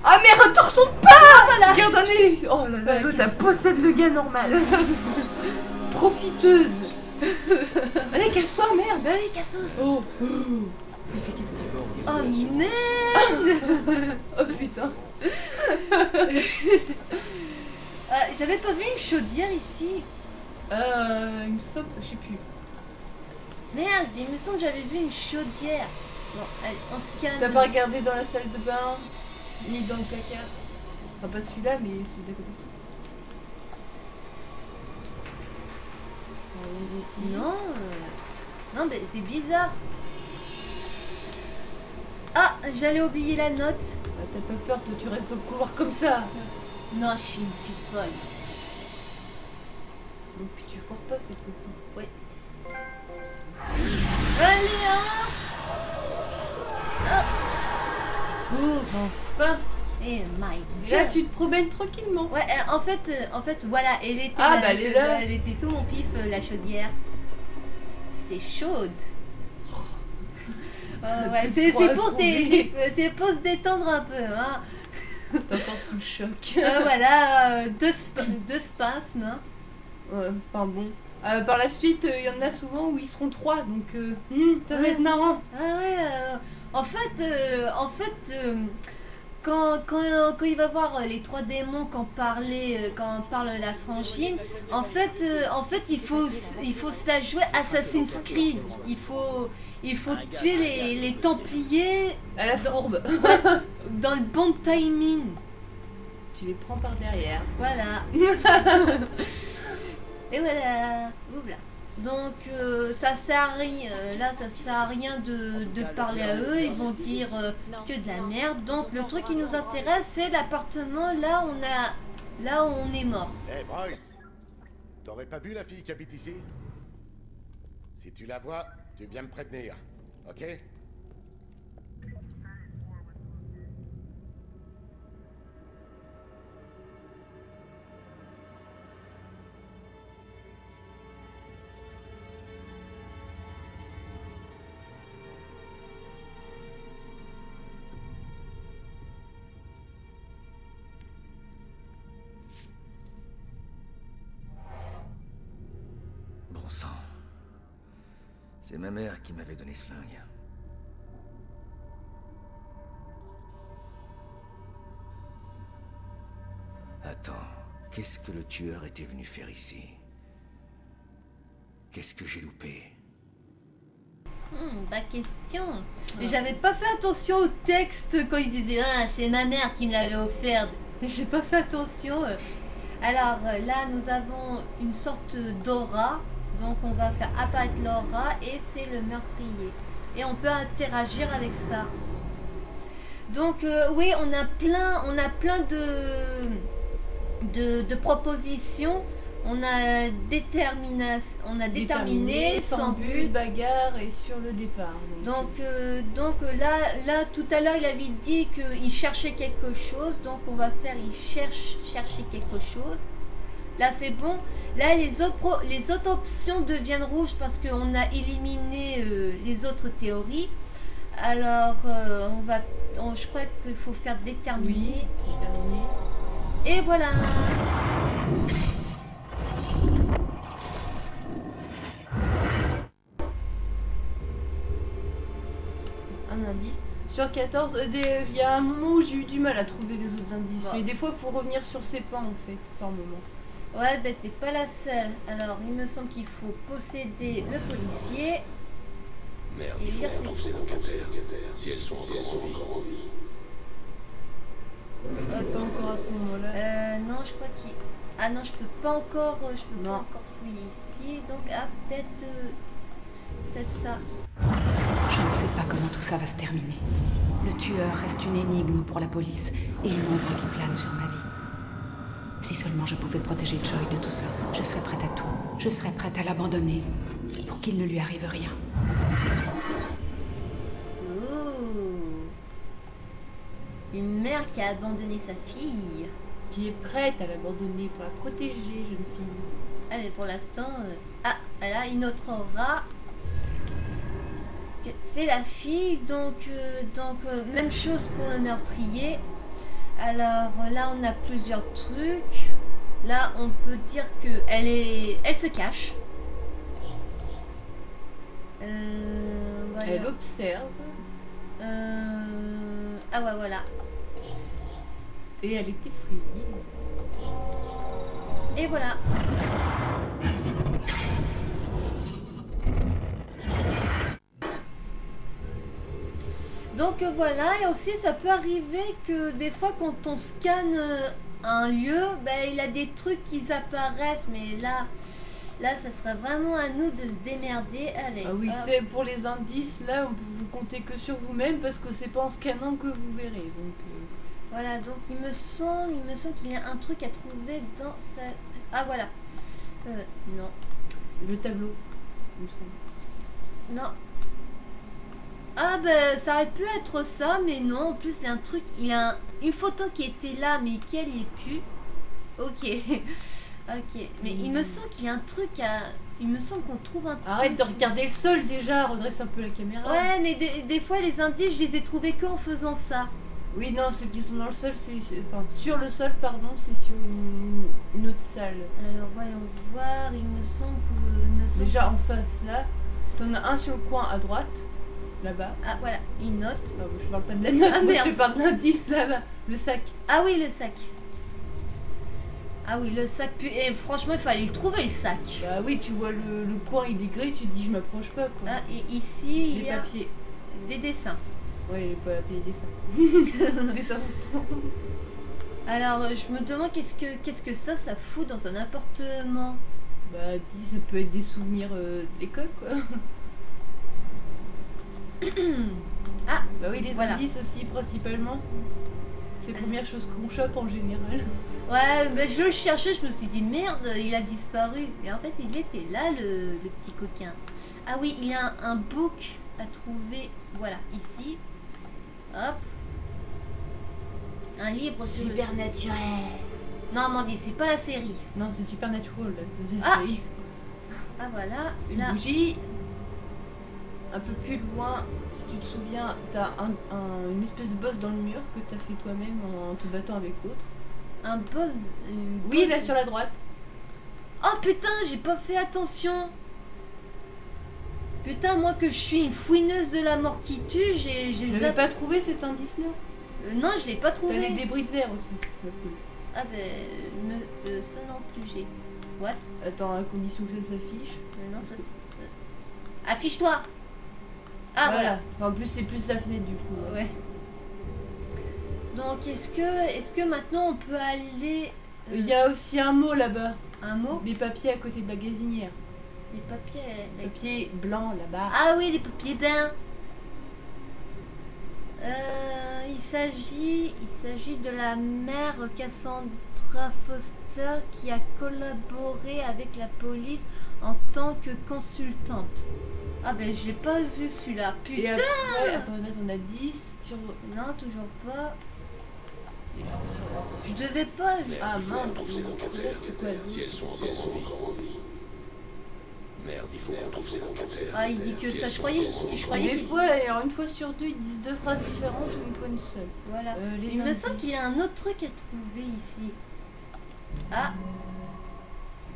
Ah merde, te retourne pas. Voilà. Regarde, allez. Oh là là, l'autre, elle possède le gars normal. Profiteuse. Allez, casse-toi, merde. Allez, cassos. Oh. Il s'est cassé. Oh merde. Oh putain. J'avais pas vu une chaudière ici. Il me semble, je sais plus. Merde, il me semble que j'avais vu une chaudière. Bon, allez, on scanne. T'as pas regardé dans la salle de bain, ni dans le placard? Enfin, pas celui-là, mais celui d'à côté. Non. Non, mais c'est bizarre. Ah, j'allais oublier la note. Ah, t'as pas peur, toi, tu restes dans le couloir comme ça? Non, je suis une fille folle. Donc puis tu foires pas cette fois-ci. Oui. Allez, hein. Oh. Ouf. Enfin. Et là, tu te promènes tranquillement. Ouais, en fait, voilà, elle était bah, là, elle est là. elle était sous mon pif, la chaudière. C'est chaude. Ouais, c'est pour se détendre un peu, hein. T'es encore sous le choc. Voilà, deux spasmes. Hein. Ouais, enfin bon. Par la suite, il y en a souvent où ils seront 3, donc ça va être marrant. Ah ouais, en fait, quand il va voir les 3 démons quand parle la frangine, en fait, il faut se la jouer Assassin's Creed. Il faut tuer les Templiers à la fourbe, dans le bon timing. Tu les prends par derrière. Voilà. Et voilà. Oula. Donc ça sert à rien. Là, ça sert à rien de parler à eux. Ils vont dire que de la merde. Donc le truc qui nous intéresse, c'est l'appartement là où on est mort. Hey Bryce, t'aurais pas vu la fille qui habite ici? Si tu la vois, tu viens me prévenir, ok? Bon sang. C'est ma mère qui m'avait donné ce flingue. Attends, qu'est-ce que le tueur était venu faire ici? Qu'est-ce que j'ai loupé? Pas question. Et j'avais pas fait attention au texte quand il disait ah, c'est ma mère qui me l'avait offert. J'ai pas fait attention. Alors là, nous avons une sorte d'aura. Donc on va faire apparaître l'aura et c'est le meurtrier. Et on peut interagir avec ça. Donc oui, on a plein de propositions. On a déterminé, sans but, bagarre et sur le départ. Donc là, tout à l'heure, il avait dit qu'il cherchait quelque chose. Donc on va faire, il chercher quelque chose. Là, c'est bon. Là, les autres options deviennent rouges parce qu'on a éliminé les autres théories. Alors, je crois qu'il faut faire déterminer. Oui, déterminer. Et voilà. Un indice. Sur 14, il y a un moment où j'ai eu du mal à trouver les autres indices. Bon. Mais des fois, il faut revenir sur ses pas, en fait, par moment. Ouais, ben t'es pas la seule. Alors, il me semble qu'il faut posséder le policier. Merde, il faut retrouver ses locataires, si elles sont encore en vie. Pas encore à ce moment-là. Non, je crois qu'il... Ah non, je peux pas encore fouiller ici. Donc, peut-être ça. Je ne sais pas comment tout ça va se terminer. Le tueur reste une énigme pour la police et une ombre qui plane sur ma vie. Si seulement je pouvais protéger Joy de tout ça, je serais prête à tout. Je serais prête à l'abandonner pour qu'il ne lui arrive rien. Une mère qui a abandonné sa fille. Qui est prête à l'abandonner pour la protéger, jeune fille. Allez, pour l'instant... Ah, elle a une autre aura. C'est la fille, donc même chose pour le meurtrier. Alors là, on a plusieurs trucs. Là, on peut dire que elle se cache. Voilà. Elle observe. Ah ouais, voilà. Et elle était frivole. Et voilà. Donc voilà, et aussi ça peut arriver que des fois quand on scanne un lieu, ben, il y a des trucs qui apparaissent, mais là ça serait vraiment à nous de se démerder avec. Ah oui, c'est pour les indices, là vous comptez que sur vous-même parce que c'est pas en scannant que vous verrez. Donc voilà, donc il me semble qu'il y a un truc à trouver dans sa... Ah voilà. Non. Le tableau. Non. Ah ben ça aurait pu être ça, mais non, en plus il y a un truc, il y a une photo qui était là, mais qu'elle y est plus. Ok, ok, mais il me semble qu'il y a un truc à... Il me semble qu'on trouve un truc. Arrête de regarder le sol déjà, redresse un peu la caméra. Ouais, mais des fois les indices, je les ai trouvés que en faisant ça. Oui, non, ceux qui sont dans le sol, enfin, sur le sol, pardon, c'est sur une autre salle. Alors voyons voir, il me semble que... Déjà en face, là, t'en as un sur le coin à droite, là-bas. Ah voilà, une note. Non, je parle pas de la note, Ah, moi merde. je te parle de l'indice là-bas, le sac. Ah oui, le sac. Ah oui, le sac, et franchement, il fallait le trouver, le sac. Bah oui, tu vois le coin, il est gris, tu te dis je m'approche pas, quoi. Ah, et ici, il les y a papiers. des dessins. Ouais, les papiers, dessins. Dessins. Alors, je me demande qu'est-ce que ça fout dans un appartement. Bah, dis, ça peut être des souvenirs de l'école, quoi. Ah, bah oui, les voilà. indices aussi, principalement. C'est la première chose qu'on chope en général. Ouais, bah, je le cherchais, je me suis dit merde, il a disparu. Et en fait, il était là, le petit coquin. Ah oui, il y a un book à trouver, voilà, ici. Hop. Un livre Supernaturel. Non, Mandy, c'est pas la série. Non, c'est Supernatural, la deuxième Ah. série. Ah voilà, Une là. bougie. Un peu plus loin, si tu te souviens, t'as une espèce de boss dans le mur que t'as fait toi-même en te battant avec l'autre. Un boss. Oui, là sur la droite. Oh putain, j'ai pas fait attention. Putain, moi que je suis une fouineuse de la mort qui tue, j'ai J'avais pas trouvé cet indice-là. Non, je l'ai pas trouvé. T'as les débris de verre aussi. Ah ben, ça non plus j'ai. What? Attends, à condition que ça s'affiche. Non, ça... Affiche-toi. Ah voilà. Enfin, en plus, c'est plus la fenêtre du coup. Ouais. Donc, est-ce que maintenant on peut aller... Il y a aussi un mot là-bas. Un mot? Les papiers à côté de la gazinière. Les papiers... Les papiers blancs là-bas. Ah oui, les papiers blancs. Il s'agit de la mère Cassandra Foster qui a collaboré avec la police en tant que consultante. Ah ben je l'ai pas vu celui-là. Putain. Et après, attends, là t'en as 10 sur... Non, toujours pas. Je devais pas... Ah mince, si elles sont encore en vie. Merde, il faut qu'on trouve ces locataires. Ah, il dit que ça, je croyais Des fois, alors une fois sur deux, ils disent deux phrases différentes ou une fois une seule. Voilà. Il me semble qu'il y a un autre truc à trouver ici. Ah.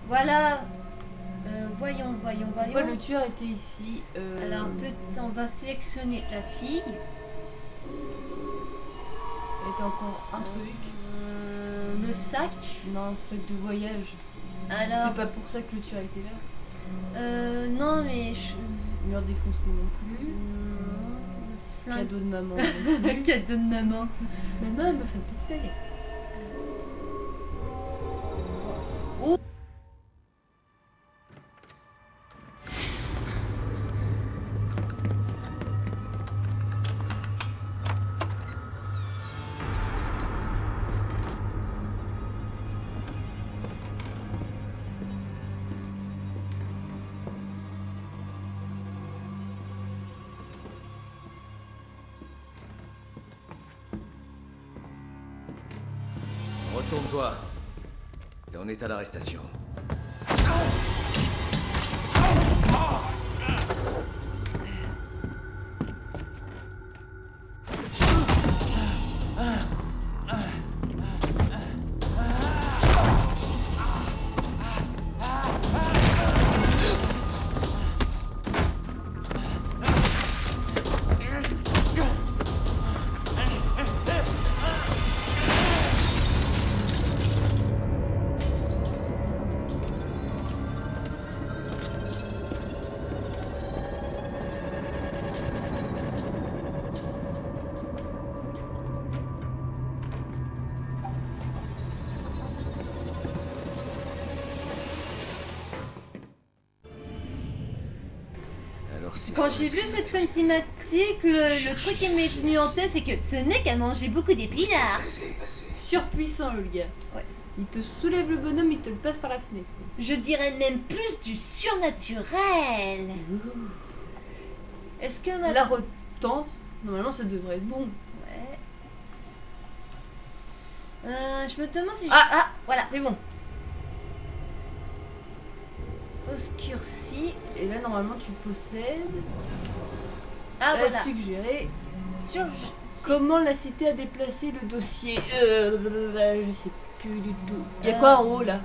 Voilà. Voyons. Pourquoi le tueur était ici Alors, on va sélectionner la fille. Et t'as encore un truc. Le sac. Non, sac de voyage. Alors... C'est pas pour ça que le tueur était là. Non mais... Mur défoncé non plus. Cadeau de maman non plus. Cadeau de maman. Maman me fait pisser. Oh. Retourne-toi. T'es en état d'arrestation. Quand j'ai vu cette scène cinématique, le truc qui m'est venu en tête, c'est que ce mec a mangé beaucoup d'épinards. Surpuissant le gars. Ouais. Il te soulève le bonhomme, il te le passe par la fenêtre. Je dirais même plus du surnaturel. Est-ce que tente. Normalement, ça devrait être bon. Ouais. Je me demande si... Ah, voilà, c'est bon. Obscurci. Et là, normalement, tu possèdes. Ah, voilà. Suggérer. Sur... Comment la cité a déplacé le dossier je sais plus du tout. Il y a quoi en haut là?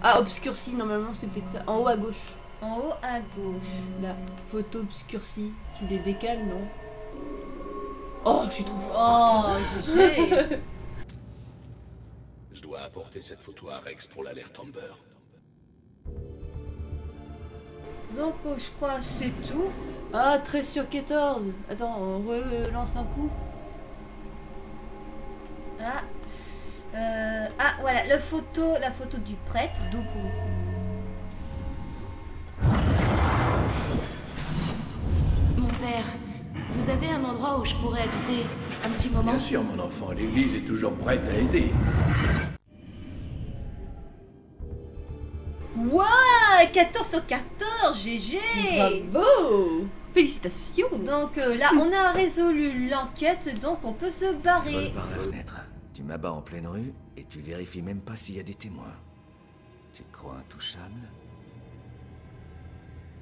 Ah, obscurci, normalement c'est peut-être ça. En haut à gauche. En haut à gauche. Là, photo obscurci. Tu les décales, non? Oh, je suis trop Oh, GG. Je dois apporter cette photo à Rex pour l'alerte Amber. Donc, je crois que c'est tout. Ah, 13 sur 14. Attends, on relance un coup. Ah. Ah, voilà, la photo du prêtre. Donc, Mon père, vous avez un endroit où je pourrais habiter un petit moment? Bien sûr, mon enfant, l'église est toujours prête à aider. Wow, 14 sur 14, GG. Bravo. Félicitations. Donc là, on a résolu l'enquête, donc on peut se barrer. Vole par la fenêtre. Tu m'abats en pleine rue et tu vérifies même pas s'il y a des témoins. Tu te crois intouchable?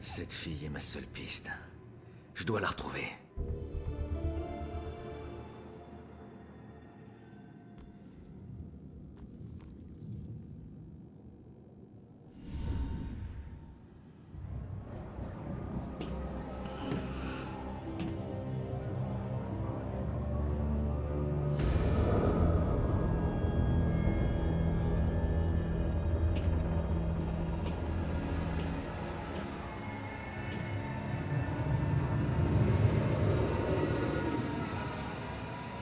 Cette fille est ma seule piste. Je dois la retrouver.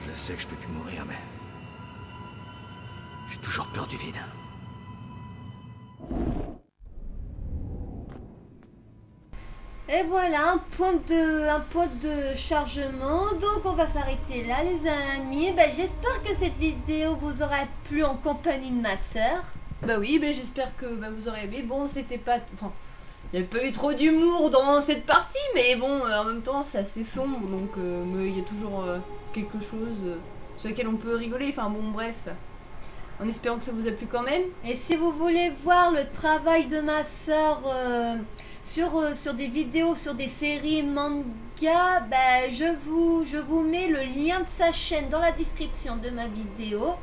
Je sais que je peux plus mourir, mais... j'ai toujours peur du vide. Et voilà, un point de chargement. Donc on va s'arrêter là, les amis. Ben, j'espère que cette vidéo vous aura plu en compagnie de ma soeur. Bah oui, ben j'espère que vous aurez aimé. Bon, c'était pas... Enfin, il n'y a pas eu trop d'humour dans cette partie, mais bon, en même temps, c'est assez sombre, donc mais il y a toujours quelque chose sur lequel on peut rigoler. Enfin bon, bref. En espérant que ça vous a plu quand même. Et si vous voulez voir le travail de ma soeur sur des vidéos, sur des séries manga, ben, je vous mets le lien de sa chaîne dans la description de ma vidéo.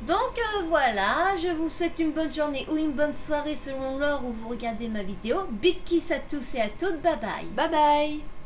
Donc voilà, je vous souhaite une bonne journée ou une bonne soirée selon l'heure où vous regardez ma vidéo. Big kiss à tous et à toutes, bye bye. Bye bye.